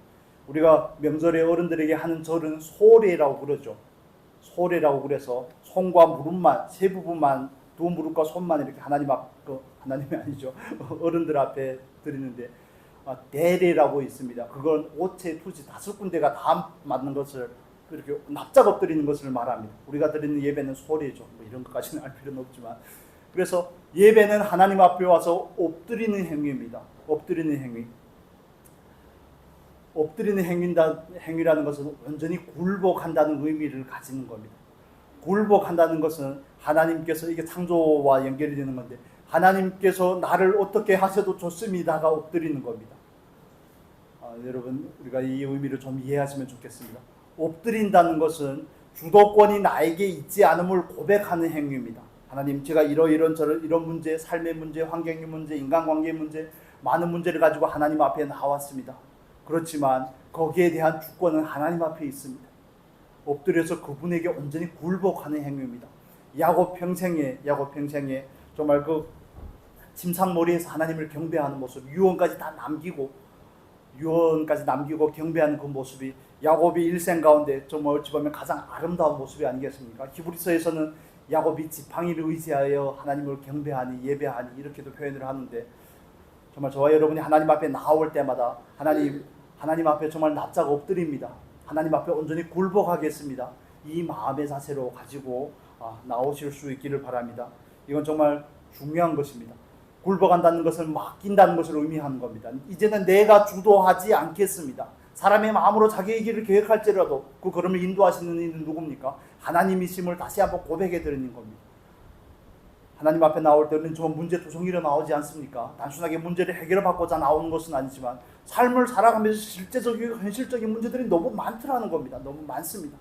Speaker 1: 우리가 명절에 어른들에게 하는 절은 소례라고 그러죠. 소례라고 그래서 손과 무릎만, 세 부분만, 두 무릎과 손만 이렇게 하나님이 아니죠. 어른들 앞에 드리는데 대례라고 있습니다. 그건 오체 투지 5군데가 다 맞는 것을 이렇게 납작 엎드리는 것을 말합니다. 우리가 드리는 예배는 소례죠. 이런 것까지는 알 필요는 없지만, 그래서 예배는 하나님 앞에 와서 엎드리는 행위입니다. 엎드리는 행위라는 것은 완전히 굴복한다는 의미를 가지는 겁니다. 굴복한다는 것은 하나님께서, 이게 창조와 연결이 되는 건데, 하나님께서 나를 어떻게 하셔도 좋습니다가 엎드리는 겁니다. 여러분, 우리가 이 의미를 좀 이해하시면 좋겠습니다. 엎드린다는 것은 주도권이 나에게 있지 않음을 고백하는 행위입니다. 하나님, 제가 이런 문제, 삶의 문제, 환경의 문제, 인간관계의 문제, 많은 문제를 가지고 하나님 앞에 나왔습니다. 그렇지만 거기에 대한 주권은 하나님 앞에 있습니다. 엎드려서 그분에게 온전히 굴복하는 행위입니다. 야곱 평생에 정말 그 침상머리에서 하나님을 경배하는 모습, 유언까지 남기고 경배하는 그 모습이 야곱의 일생 가운데 정말 어찌 보면 가장 아름다운 모습이 아니겠습니까? 히브리서에서는 야곱이 지팡이를 의지하여 하나님을 경배하니 예배하니 이렇게도 표현을 하는데, 정말 저와 여러분이 하나님 앞에 나올 때마다 하나님 앞에 정말 납작 엎드립니다. 하나님 앞에 온전히 굴복하겠습니다. 이 마음의 자세로 가지고 나오실 수 있기를 바랍니다. 이건 정말 중요한 것입니다. 굴복한다는 것을 맡긴다는 것을 의미하는 겁니다. 이제는 내가 주도하지 않겠습니다. 사람의 마음으로 자기의 길을 계획할지라도 그 걸음을 인도하시는 이는 누굽니까? 하나님이심을 다시 한번 고백해 드리는 겁니다. 하나님 앞에 나올 때는 정말 문제투성이로 나오지 않습니까? 단순하게 문제를 해결받고자 나오는 것은 아니지만 삶을 살아가면서 실제적이고 현실적인 문제들이 너무 많더라는 겁니다. 너무 많습니다.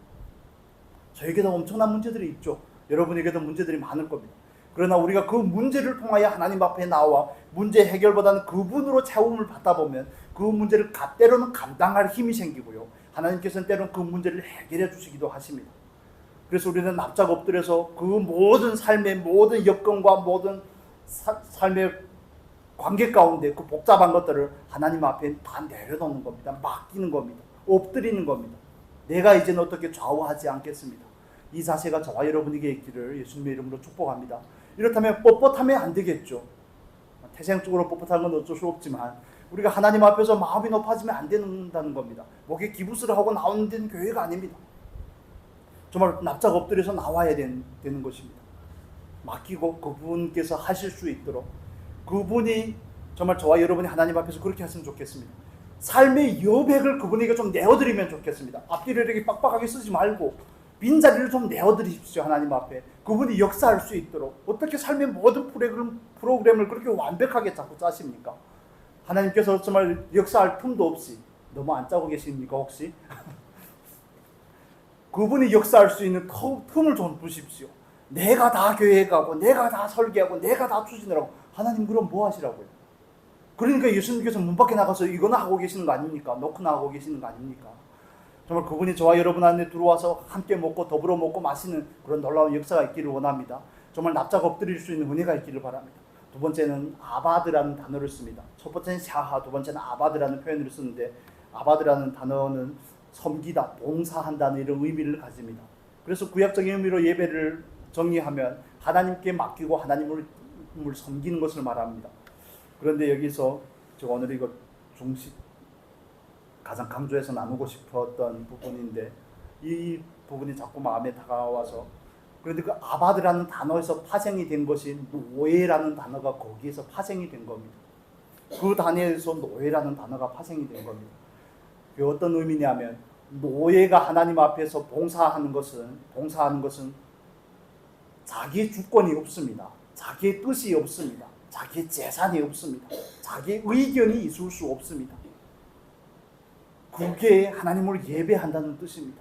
Speaker 1: 저에게도 엄청난 문제들이 있죠. 여러분에게도 문제들이 많을 겁니다. 그러나 우리가 그 문제를 통하여 하나님 앞에 나와 문제 해결보다는 그분으로 채움을 받다 보면 그 문제를 때로는 감당할 힘이 생기고요. 하나님께서는 때로는 그 문제를 해결해 주시기도 하십니다. 그래서 우리는 납작 엎드려서 그 모든 삶의 모든 여건과 모든 삶의 관계 가운데 그 복잡한 것들을 하나님 앞에 다 내려놓는 겁니다. 맡기는 겁니다. 엎드리는 겁니다. 내가 이제는 어떻게 좌우하지 않겠습니다. 이 자세가 저와 여러분에게 있기를 예수님의 이름으로 축복합니다. 이렇다면 뻣뻣하면 안 되겠죠. 태생적으로 뻣뻣한 건 어쩔 수 없지만 우리가 하나님 앞에서 마음이 높아지면 안 된다는 겁니다. 목에 기부스를 하고 나오는 데는 교회가 아닙니다. 정말 납작 엎드려서 나와야 되는 것입니다. 맡기고 그분께서 하실 수 있도록, 그분이 정말 저와 여러분이 하나님 앞에서 그렇게 했으면 좋겠습니다. 삶의 여백을 그분에게 좀 내어드리면 좋겠습니다. 앞뒤를 이렇게 빡빡하게 쓰지 말고 빈자리를 좀 내어드리십시오. 하나님 앞에 그분이 역사할 수 있도록. 어떻게 삶의 모든 프로그램을 그렇게 완벽하게 자꾸 짜십니까? 하나님께서 정말 역사할 틈도 없이 너무 안 짜고 계십니까 혹시? 그분이 역사할 수 있는 틈을 좀 두십시오. 내가 다 교회 가고 내가 다 설계하고 내가 다 추진하라고. 하나님 그럼 뭐 하시라고요? 그러니까 예수님께서 문 밖에 나가서 이거나 하고 계시는 거 아닙니까? 놓고나 하고 계시는 거 아닙니까? 정말 그분이 저와 여러분 안에 들어와서 함께 먹고 더불어 먹고 마시는 그런 놀라운 역사가 있기를 원합니다. 정말 납작 엎드릴 수 있는 은혜가 있기를 바랍니다. 두 번째는 아바드라는 단어를 씁니다. 첫 번째는 샤하, 두 번째는 아바드라는 표현을 쓰는데, 아바드라는 단어는 섬기다, 봉사한다는 이런 의미를 가집니다. 그래서 구약적인 의미로 예배를 정리하면 하나님께 맡기고 하나님을 섬기는 것을 말합니다. 그런데 여기서 제가 오늘 이거 가장 강조해서 나누고 싶었던 부분인데, 이 부분이 자꾸 마음에 다가와서, 그런데 그 아바드라는 단어에서 파생이 된 것이 노예라는 단어가 거기에서 파생이 된 겁니다. 그 단어에서 노예라는 단어가 파생이 된 겁니다. 그 어떤 의미냐면, 노예가 하나님 앞에서 봉사하는 것은 자기의 주권이 없습니다. 자기의 뜻이 없습니다. 자기의 재산이 없습니다. 자기의 의견이 있을 수 없습니다. 그게 하나님을 예배한다는 뜻입니다.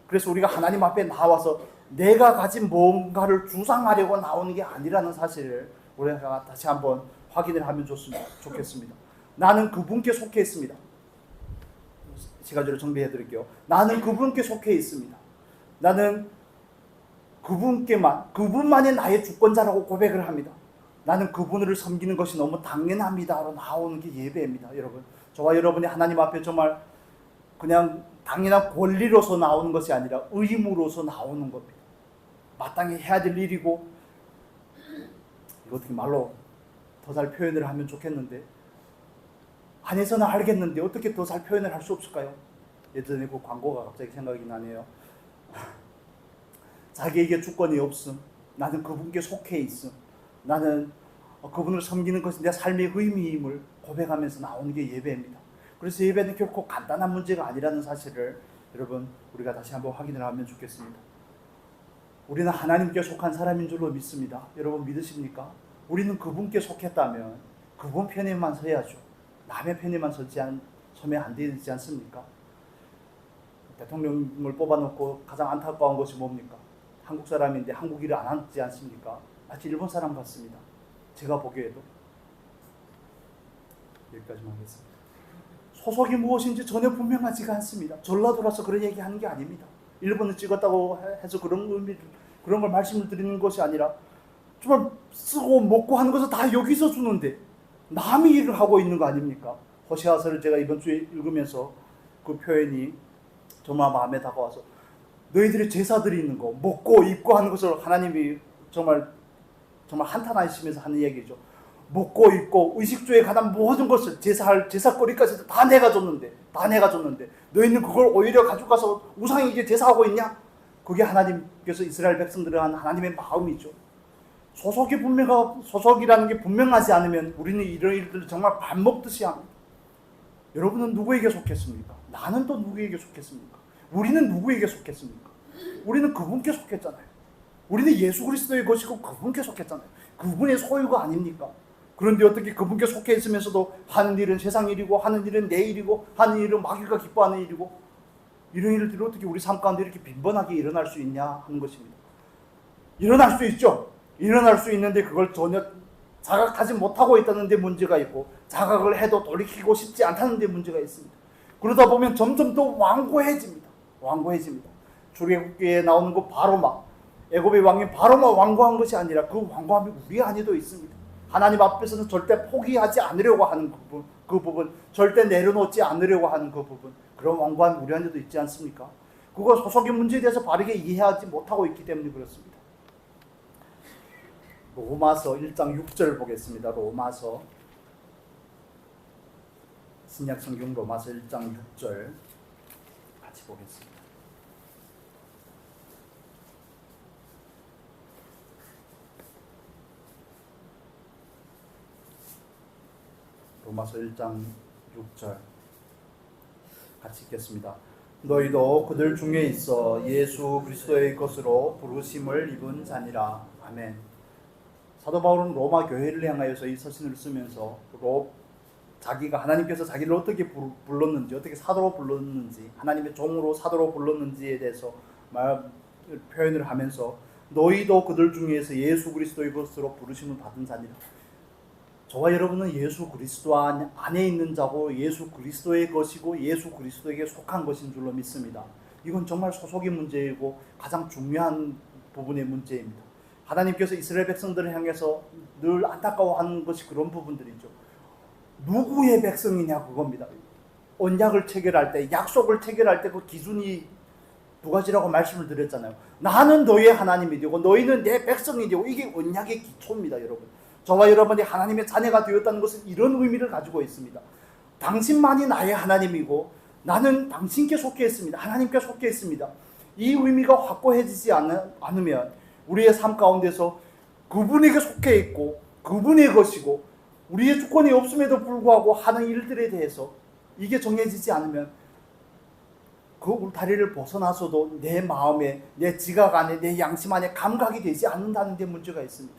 Speaker 1: 그래서 우리가 하나님 앞에 나와서 내가 가진 뭔가를 주장하려고 나오는 게 아니라는 사실을 우리가 다시 한번 확인을 하면 좋겠습니다. 나는 그분께 속해 있습니다. 시간적으로 정리해 드릴게요. 나는 그분께 속해 있습니다. 나는 그분만이 나의 주권자라고 고백을 합니다. 나는 그분을 섬기는 것이 너무 당연합니다로 나오는 게 예배입니다. 여러분, 저와 여러분이 하나님 앞에 정말 그냥 당연한 권리로서 나오는 것이 아니라 의무로서 나오는 겁니다. 마땅히 해야 될 일이고, 이거 어떻게 말로 더 잘 표현을 하면 좋겠는데, 안에서는 알겠는데 어떻게 더 잘 표현을 할 수 없을까요? 예전에 그 광고가 갑자기 생각이 나네요. 자기에게 주권이 없음, 나는 그분께 속해 있음, 나는 그분을 섬기는 것이 내 삶의 의미임을 고백하면서 나오는 게 예배입니다. 그래서 예배는 결코 간단한 문제가 아니라는 사실을 여러분 우리가 다시 한번 확인을 하면 좋겠습니다. 우리는 하나님께 속한 사람인 줄로 믿습니다. 여러분 믿으십니까? 우리는 그분께 속했다면 그분 편에만 서야죠. 남의 편에만 서면 안 되지 않습니까? 대통령을 뽑아놓고 가장 안타까운 것이 뭡니까? 한국 사람인데 한국 일을 안 하지 않습니까? 마치 일본 사람 같습니다. 제가 보기에도. 여기까지만 하겠습니다. 소속이 무엇인지 전혀 분명하지가 않습니다. 전라도라서 그런 얘기하는 게 아닙니다. 일본을 찍었다고 해서 그런 걸 말씀을 드리는 것이 아니라, 정말 쓰고 먹고 하는 것을 다 여기서 주는데 남이 일을 하고 있는 거 아닙니까? 호세아서를 제가 이번 주에 읽으면서 그 표현이 정말 마음에 다가와서, 너희들의 제사 드리는 거, 먹고 입고 하는 것을 하나님이 정말 한탄하시면서 하는 얘기죠. 먹고 입고 의식주에 관한 모든 것을 제사거리까지 다 내가 줬는데 너희는 그걸 오히려 가져가서 우상에게 제사하고 있냐? 그게 하나님께서 이스라엘 백성들을 한 하나님의 마음이죠. 소속이라는 게 분명하지 않으면 우리는 이런 일들을 정말 밥 먹듯이 합니다. 여러분은 누구에게 속했습니까? 나는 또 누구에게 속했습니까? 우리는 누구에게 속했습니까? 우리는 그분께 속했잖아요. 우리는 예수 그리스도의 것이고 그분께 속했잖아요. 그분의 소유가 아닙니까? 그런데 어떻게 그분께 속해 있으면서도 하는 일은 세상 일이고 하는 일은 내 일이고 하는 일은 마귀가 기뻐하는 일이고 이런 일들이 어떻게 우리 삶 가운데 이렇게 빈번하게 일어날 수 있냐 하는 것입니다. 일어날 수 있죠. 일어날 수 있는데 그걸 전혀 자각하지 못하고 있다는 데 문제가 있고 자각을 해도 돌이키고 싶지 않다는 데 문제가 있습니다. 그러다 보면 점점 더 완고해집니다. 출애굽기에 나오는 그 바로마, 애굽의 왕인 바로마 완고한 것이 아니라 그 완고함이 우리 안에도 있습니다. 하나님 앞에서는 절대 포기하지 않으려고 하는 그 부분, 절대 내려놓지 않으려고 하는 그 부분, 그런 완고함이 우리 안에도 있지 않습니까? 그거 소속의 문제에 대해서 바르게 이해하지 못하고 있기 때문에 그렇습니다. 로마서 1장 6절 보겠습니다. 로마서 신약성경 로마서 1장 6절 같이 보겠습니다. 로마서 1장 6절 같이 읽겠습니다. 너희도 그들 중에 있어 예수 그리스도의 것으로 부르심을 입은 자니라. 아멘. 사도 바울은 로마 교회를 향하여서 이 서신을 쓰면서 자기가 하나님께서 자기를 어떻게 불렀는지, 어떻게 사도로 불렀는지, 하나님의 종으로 사도로 불렀는지에 대해서 표현을 하면서 너희도 그들 중에서 예수 그리스도의 것으로 부르심을 받은 자니라. 저와 여러분은 예수 그리스도 안에 있는 자고 예수 그리스도의 것이고 예수 그리스도에게 속한 것인 줄로 믿습니다. 이건 정말 소속의 문제이고 가장 중요한 부분의 문제입니다. 하나님께서 이스라엘 백성들을 향해서 늘 안타까워하는 것이 그런 부분들이죠. 누구의 백성이냐 그겁니다. 언약을 체결할 때, 약속을 체결할 때 그 기준이 두 가지라고 말씀을 드렸잖아요. 나는 너의 하나님이 되고 너희는 내 백성이 되고 이게 언약의 기초입니다. 여러분, 저와 여러분이 하나님의 자녀가 되었다는 것은 이런 의미를 가지고 있습니다. 당신만이 나의 하나님이고 나는 당신께 속해 있습니다. 하나님께 속해 있습니다. 이 의미가 확고해지지 않으면 우리의 삶 가운데서 그분에게 속해 있고 그분의 것이고 우리의 주권이 없음에도 불구하고 하는 일들에 대해서 이게 정해지지 않으면 그 울타리를 벗어나서도 내 마음에, 내 지각 안에, 내 양심 안에 감각이 되지 않는다는 데 문제가 있습니다.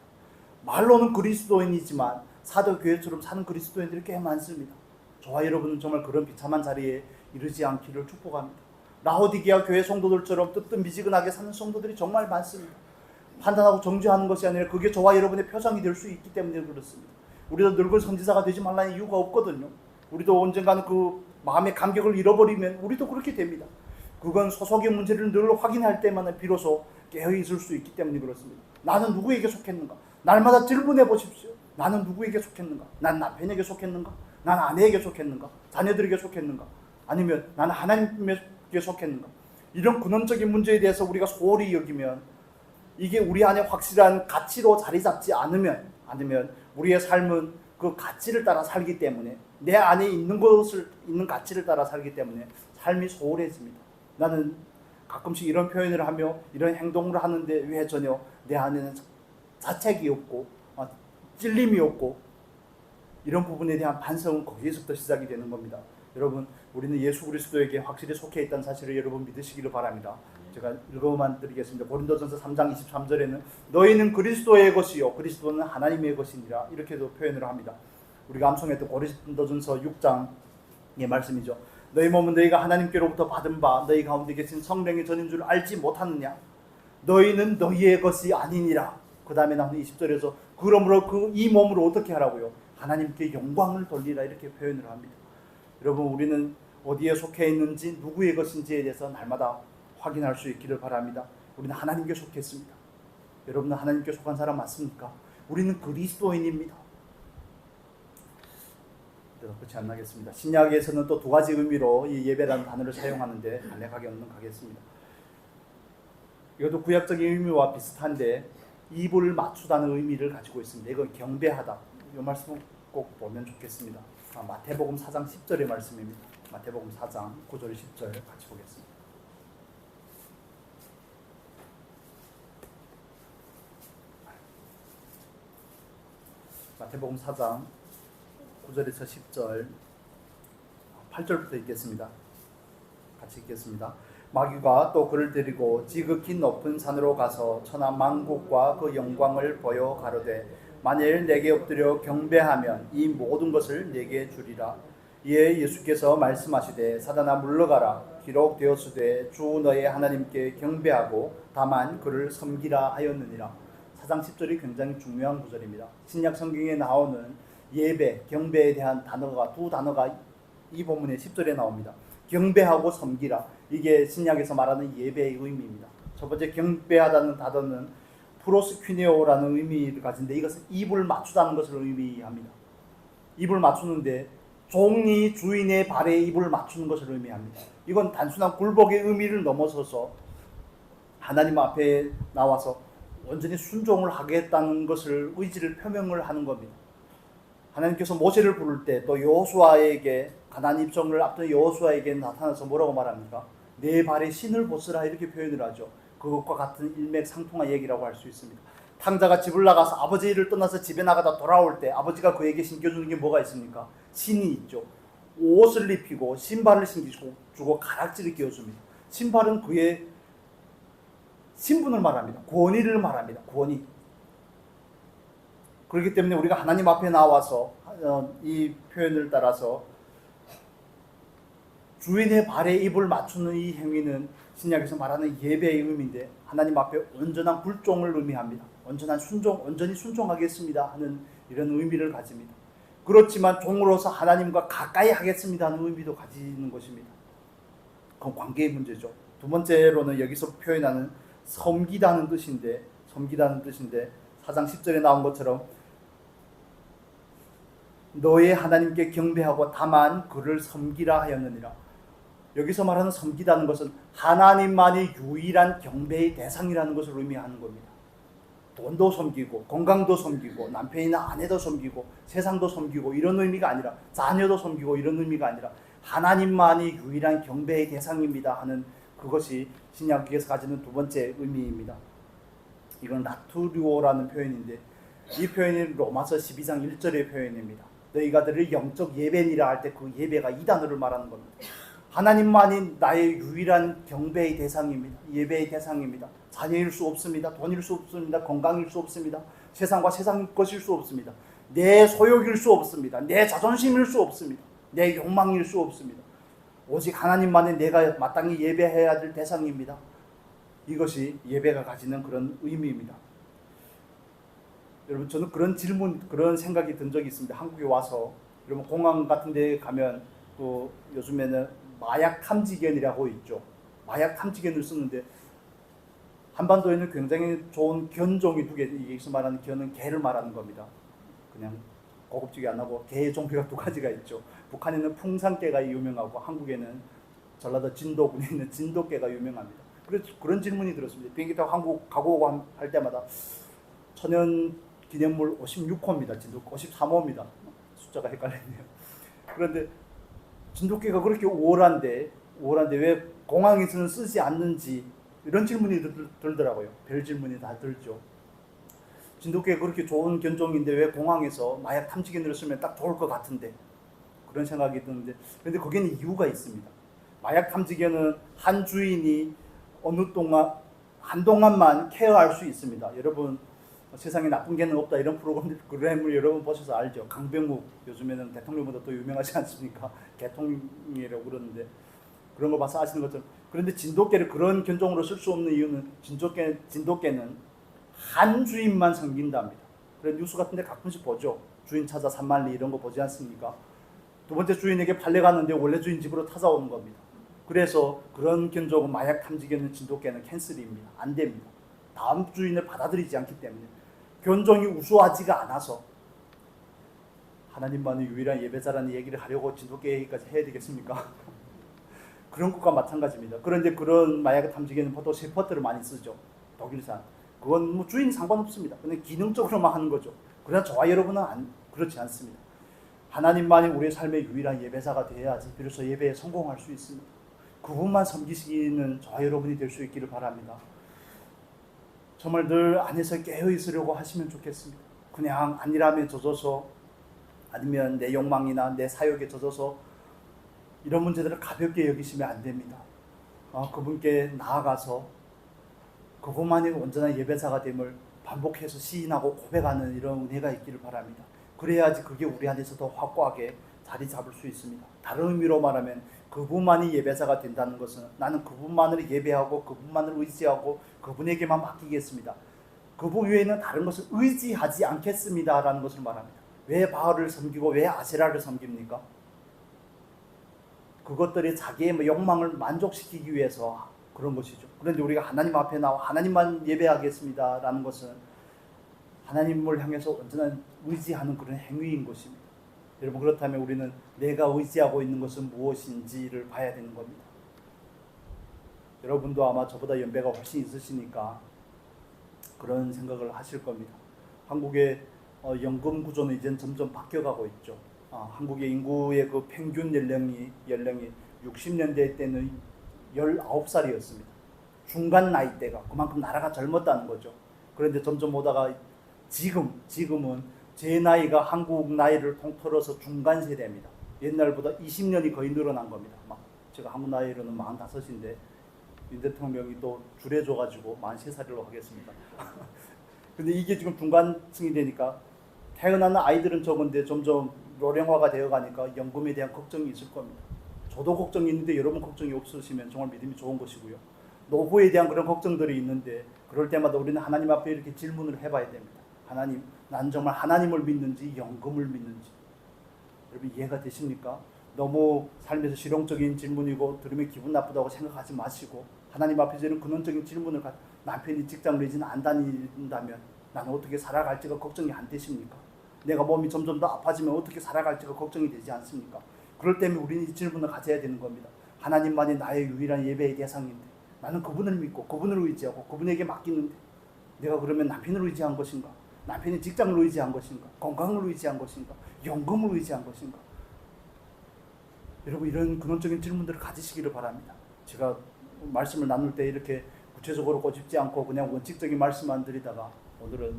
Speaker 1: 말로는 그리스도인이지만 사도교회처럼 사는 그리스도인들이 꽤 많습니다. 저와 여러분은 정말 그런 비참한 자리에 이르지 않기를 축복합니다. 라오디게아 교회 성도들처럼 뜨뜻미지근하게 사는 성도들이 정말 많습니다. 판단하고 정죄하는 것이 아니라 그게 저와 여러분의 표상이 될 수 있기 때문에 그렇습니다. 우리도 늙은 선지자가 되지 말라는 이유가 없거든요. 우리도 언젠가는 그 마음의 감격을 잃어버리면 우리도 그렇게 됩니다. 그건 소속의 문제를 늘 확인할 때만 비로소 깨어있을 수 있기 때문에 그렇습니다. 나는 누구에게 속했는가? 날마다 질문해 보십시오. 나는 누구에게 속했는가? 난 남편에게 속했는가? 난 아내에게 속했는가? 자녀들에게 속했는가? 아니면 나는 하나님에게 속했는가? 이런 근원적인 문제에 대해서 우리가 소홀히 여기면 이게 우리 안에 확실한 가치로 자리 잡지 않으면 우리의 삶은 그 가치를 따라 살기 때문에 내 안에 있는 가치를 따라 살기 때문에 삶이 소홀해집니다. 나는 가끔씩 이런 표현을 하며 이런 행동을 하는데 왜 전혀 내 안에는 자책이 없고 찔림이 없고 이런 부분에 대한 반성은 거기에서부터 시작이 되는 겁니다. 여러분, 우리는 예수 그리스도에게 확실히 속해 있다는 사실을 여러분 믿으시기를 바랍니다. 제가 읽어만 드리겠습니다. 고린도전서 3장 23절에는 너희는 그리스도의 것이요 그리스도는 하나님의 것이니라 이렇게도 표현을 합니다. 우리가 암송했던 고린도전서 6장의 말씀이죠. 너희 몸은 너희가 하나님께로부터 받은 바 너희 가운데 계신 성령의 전인 줄 알지 못하느냐? 너희는 너희의 것이 아니니라. 그 다음에 나오는 20절에서 그러므로 이 몸으로 어떻게 하라고요? 하나님께 영광을 돌리라 이렇게 표현을 합니다. 여러분, 우리는 어디에 속해 있는지 누구의 것인지에 대해서 날마다 확인할 수 있기를 바랍니다. 우리는 하나님께 속했습니다. 여러분은 하나님께 속한 사람 맞습니까? 우리는 그리스도인입니다. 끝이 안 나겠습니다. 신약에서는 또 두 가지 의미로 이 예배라는 단어를 사용하는데 간략하게 가겠습니다. 이것도 구약적인 의미와 비슷한데 입을 맞추다는 의미를 가지고 있습니다. 이건 경배하다. 이 말씀 꼭 보면 좋겠습니다. 마태복음 4장 10절의 말씀입니다. 마태복음 4장 9절 10절 같이 보겠습니다. 마태복음 4장 9절에서 10절 8절부터 읽겠습니다. 같이 읽겠습니다. 마귀가 또 그를 데리고 지극히 높은 산으로 가서 천하 만국과 그 영광을 보여 가로되 만일 내게 엎드려 경배하면 이 모든 것을 내게 주리라. 이에 예수께서 말씀하시되 사단아 물러가라. 기록되었으되 주 너의 하나님께 경배하고 다만 그를 섬기라 하였느니라. 4장 10절이 굉장히 중요한 구절입니다. 신약 성경에 나오는 예배, 경배에 대한 단어가 두 단어가 이 본문의 10절에 나옵니다. 경배하고 섬기라. 이게 신약에서 말하는 예배의 의미입니다. 첫 번째 경배하다는 단어는 프로스퀴네오라는 의미를 가진데 이것은 입을 맞추다는 것을 의미합니다. 입을 맞추는데 종이 주인의 발에 입을 맞추는 것을 의미합니다. 이건 단순한 굴복의 의미를 넘어서서 하나님 앞에 나와서 온전히 순종을 하겠다는 것을 의지를 표명을 하는 겁니다. 하나님께서 모세를 부를 때 또 여호수아에게 가나안 입성을 앞둔 여호수아에게 나타나서 뭐라고 말합니까? 내 발에 신을 벗으라 이렇게 표현을 하죠. 그것과 같은 일맥상통한 얘기라고 할 수 있습니다. 탕자가 집을 나가서 아버지를 떠나서 집에 나가다 돌아올 때 아버지가 그에게 신겨주는 게 뭐가 있습니까? 신이 있죠. 옷을 입히고 신발을 신겨주고 가락지를 끼워줍니다. 신발은 그의 신분을 말합니다. 권위를 말합니다. 권위. 그렇기 때문에 우리가 하나님 앞에 나와서 이 표현을 따라서 주인의 발에 입을 맞추는 이 행위는 신약에서 말하는 예배의 의미인데 하나님 앞에 온전한 굴종을 의미합니다. 온전한 순종, 온전히 순종하겠습니다 하는 이런 의미를 가집니다. 그렇지만 종으로서 하나님과 가까이 하겠습니다 하는 의미도 가지는 것입니다. 그건 관계의 문제죠. 두 번째로는 여기서 표현하는 섬기다는 뜻인데 4장 10절에 나온 것처럼 너의 하나님께 경배하고 다만 그를 섬기라 하였느니라. 여기서 말하는 섬기다는 것은 하나님만이 유일한 경배의 대상이라는 것을 의미하는 겁니다. 돈도 섬기고 건강도 섬기고 남편이나 아내도 섬기고 세상도 섬기고 이런 의미가 아니라 자녀도 섬기고 이런 의미가 아니라 하나님만이 유일한 경배의 대상입니다 하는 그것이 신약에서 가지는 두 번째 의미입니다. 이건 라투리오라는 표현인데 이 표현이 로마서 12장 1절의 표현입니다. 너희가 들을 영적 예배니라 할 때 그 예배가 이 단어를 말하는 겁니다. 하나님만이 나의 유일한 경배의 대상입니다. 예배의 대상입니다. 자녀일 수 없습니다. 돈일 수 없습니다. 건강일 수 없습니다. 세상과 세상 것일 수 없습니다. 내 소욕일 수 없습니다. 내 자존심일 수 없습니다. 내 욕망일 수 없습니다. 오직 하나님만이 내가 마땅히 예배해야 될 대상입니다. 이것이 예배가 가지는 그런 의미입니다. 여러분 저는 그런 생각이 든 적이 있습니다. 한국에 와서 여러분 공항 같은 데 가면 또 요즘에는 마약 탐지견이라고 있죠. 마약 탐지견을 쓰는데 한반도에는 굉장히 좋은 견종이 두 개, 여기서 말하는 견은 개를 말하는 겁니다. 그냥 고급지게 안 하고 개의 종류가 두 가지가 있죠. 북한에는 풍산개가 유명하고 한국에는 전라도 진도군에 있는 진돗개가 유명합니다. 그래서 그런 질문이 들었습니다. 비행기 타고 한국 가고 오고 할 때마다 천연 기념물 56호입니다. 진돗개 53호입니다. 숫자가 헷갈렸네요. 그런데 진돗개가 그렇게 우월한데 왜 공항에서는 쓰지 않는지 이런 질문이 들더라고요. 별 질문이 다 들죠. 진돗개가 그렇게 좋은 견종인데 왜 공항에서 마약 탐지견으로 쓰면 딱 좋을 것 같은데 그런 생각이 드는데 그런데 거기는 이유가 있습니다. 마약 탐지견은 한 주인이 한동안만 케어할 수 있습니다. 여러분 세상에 나쁜 개는 없다 이런 프로그램을 여러분 보셔서 알죠. 강병욱 요즘에는 대통령보다 더 유명하지 않습니까? 개통이라고 그러는데 그런 거 봐서 아시는 것처럼 그런데 진돗개를 그런 견종으로 쓸 수 없는 이유는 진돗개는 한 주인만 섬긴답니다. 그래서 뉴스 같은 데 가끔씩 보죠. 주인 찾아 산만리 이런 거 보지 않습니까? 두 번째 주인에게 팔려갔는데 원래 주인 집으로 찾아오는 겁니다. 그래서 그런 견종은 마약 탐지견은 진돗개는 캔슬입니다. 안 됩니다. 다음 주인을 받아들이지 않기 때문에 견종이 우수하지가 않아서 하나님만이 유일한 예배자라는 얘기를 하려고 진돗개 얘기까지 해야 되겠습니까? 그런 것과 마찬가지입니다. 그런데 그런 마약 탐지기는 보통 셰퍼드를 많이 쓰죠. 독일산. 그건 뭐 주인 상관없습니다. 그냥 기능적으로만 하는 거죠. 그러나 저와 여러분은 그렇지 않습니다. 하나님만이 우리의 삶의 유일한 예배자가 되어야지 비로소 예배에 성공할 수 있습니다. 그분만 섬기시는 저와 여러분이 될 수 있기를 바랍니다. 정말 늘 안에서 깨어 있으려고 하시면 좋겠습니다. 그냥 안일함에 젖어서 아니면 내 욕망이나 내 사욕에 젖어서 이런 문제들을 가볍게 여기시면 안 됩니다. 그분께 나아가서 그분만이 온전한 예배자가 됨을 반복해서 시인하고 고백하는 이런 은혜가 있기를 바랍니다. 그래야지 그게 우리 안에서 더 확고하게 자리 잡을 수 있습니다. 다른 의미로 말하면 그분만이 예배자가 된다는 것은 나는 그분만을 예배하고 그분만을 의지하고 그분에게만 맡기겠습니다. 그분 외에는 다른 것을 의지하지 않겠습니다 라는 것을 말합니다. 왜 바알을 섬기고 왜 아세라를 섬깁니까? 그것들이 자기의 욕망을 만족시키기 위해서 그런 것이죠. 그런데 우리가 하나님 앞에 나와 하나님만 예배하겠습니다 라는 것은 하나님을 향해서 온전한 의지하는 그런 행위인 것입니다. 여러분, 그렇다면 우리는 내가 의지하고 있는 것은 무엇인지를 봐야 되는 겁니다. 여러분도 아마 저보다 연배가 훨씬 있으시니까 그런 생각을 하실 겁니다. 한국의 연금 구조는 이제 점점 바뀌어가고 있죠. 한국의 인구의 그 평균 연령이 60년대 때는 19살이었습니다. 중간 나이대가 그만큼 나라가 젊었다는 거죠. 그런데 점점 오다가 지금은 제 나이가 한국 나이를 통틀어서 중간 세대입니다. 옛날보다 20년이 거의 늘어난 겁니다. 제가 한국 나이로는 45인데 윤 대통령이 또 줄여줘가지고 43살로 하겠습니다. 근데 이게 지금 중간층이 되니까 태어나는 아이들은 적은데 점점 노령화가 되어가니까 연금에 대한 걱정이 있을 겁니다. 저도 걱정이 있는데 여러분 걱정이 없으시면 정말 믿음이 좋은 것이고요. 노후에 대한 그런 걱정들이 있는데 그럴 때마다 우리는 하나님 앞에 이렇게 질문을 해봐야 됩니다. 하나님, 난 정말 하나님을 믿는지 연금을 믿는지. 여러분 이해가 되십니까? 너무 삶에서 실용적인 질문이고 들으면 기분 나쁘다고 생각하지 마시고 하나님 앞에서 이런 근원적인 질문을 남편이 직장을 이제는 안 다닌다면 나는 어떻게 살아갈지가 걱정이 안 되십니까? 내가 몸이 점점 더 아파지면 어떻게 살아갈지가 걱정이 되지 않습니까? 그럴 때면 우리는 이 질문을 가져야 되는 겁니다. 하나님만이 나의 유일한 예배의 대상인데 나는 그분을 믿고 그분을 의지하고 그분에게 맡기는데 내가 그러면 남편을 의지한 것인가? 남편이 직장을 의지한 것인가? 건강을 의지한 것인가? 연금을 의지한 것인가? 여러분 이런 근원적인 질문들을 가지시기를 바랍니다. 제가 말씀을 나눌 때 이렇게 구체적으로 꼬집지 않고 그냥 원칙적인 말씀만 드리다가 오늘은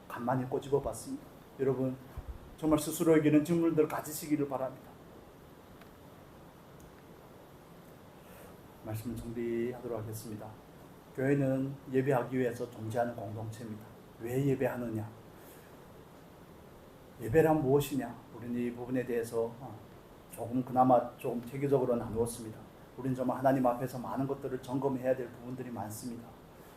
Speaker 1: 간만에 꼬집어 봤습니다. 여러분 정말 스스로에게 이런 질문들을 가지시기를 바랍니다. 말씀을 정리하도록 하겠습니다. 교회는 예배하기 위해서 존재하는 공동체입니다. 왜 예배하느냐? 예배란 무엇이냐? 우리는 이 부분에 대해서 그나마 조금 체계적으로 나누었습니다. 우리는 정말 하나님 앞에서 많은 것들을 점검해야 될 부분들이 많습니다.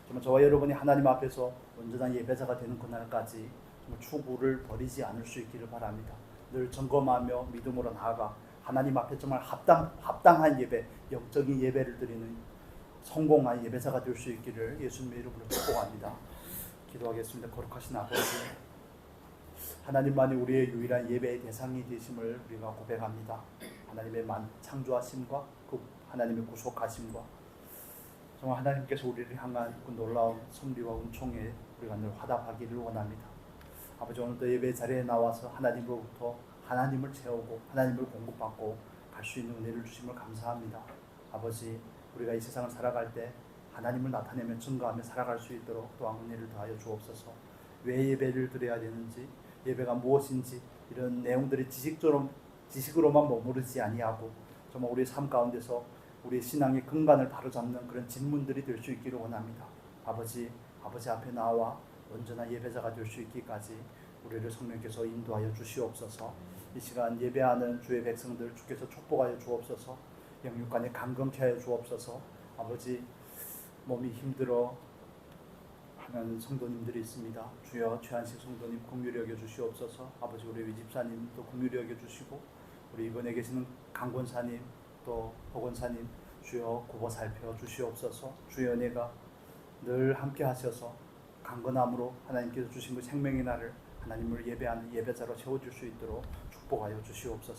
Speaker 1: 정말 저와 여러분이 하나님 앞에서 온전한 예배자가 되는 그날까지 정말 추구를 버리지 않을 수 있기를 바랍니다. 늘 점검하며 믿음으로 나아가 하나님 앞에 정말 합당한 예배, 영적인 예배를 드리는 성공한 예배자가 될 수 있기를 예수님의 이름으로 축복합니다. 기도하겠습니다. 거룩하신 아버지, 하나님만이 우리의 유일한 예배의 대상이 되심을 우리가 고백합니다. 하나님의 창조하심과 그 하나님의 구속하심과 정말 하나님께서 우리를 향한 그 놀라운 섭리와 은총에 우리가 늘 화답하기를 원합니다. 아버지, 오늘도 예배 자리에 나와서 하나님으로부터 하나님을 채우고 하나님을 공급받고 갈 수 있는 은혜를 주심을 감사합니다. 아버지, 우리가 이 세상을 살아갈 때 하나님을 나타내며 증거하며 살아갈 수 있도록 또한 은혜를 더하여 주옵소서. 왜 예배를 드려야 되는지, 예배가 무엇인지 이런 내용들이 지식으로만 머무르지 아니하고 정말 우리의 삶 가운데서 우리의 신앙의 근간을 바로잡는 그런 질문들이 될 수 있기를 원합니다. 아버지 앞에 나와 온전한 예배자가 될 수 있기까지 우리를 성령께서 인도하여 주시옵소서. 이 시간 예배하는 주의 백성들 주께서 축복하여 주옵소서. 영육간에 강건케 하여 주옵소서. 아버지, 몸이 힘들어 하는 성도님들이 있습니다. 주여, 최한식 성도님 긍휼히 여겨 주시옵소서. 아버지, 우리 위집사님도 긍휼히 여겨 주시고 우리 이번에 계시는 강권사님 또 복원사님 주여 굽어 살펴 주시옵소서. 주의 은혜가 늘 함께 하셔서 강건함으로 하나님께서 주신 그 생명의 날을 하나님을 예배하는 예배자로 세워줄 수 있도록 축복하여 주시옵소서.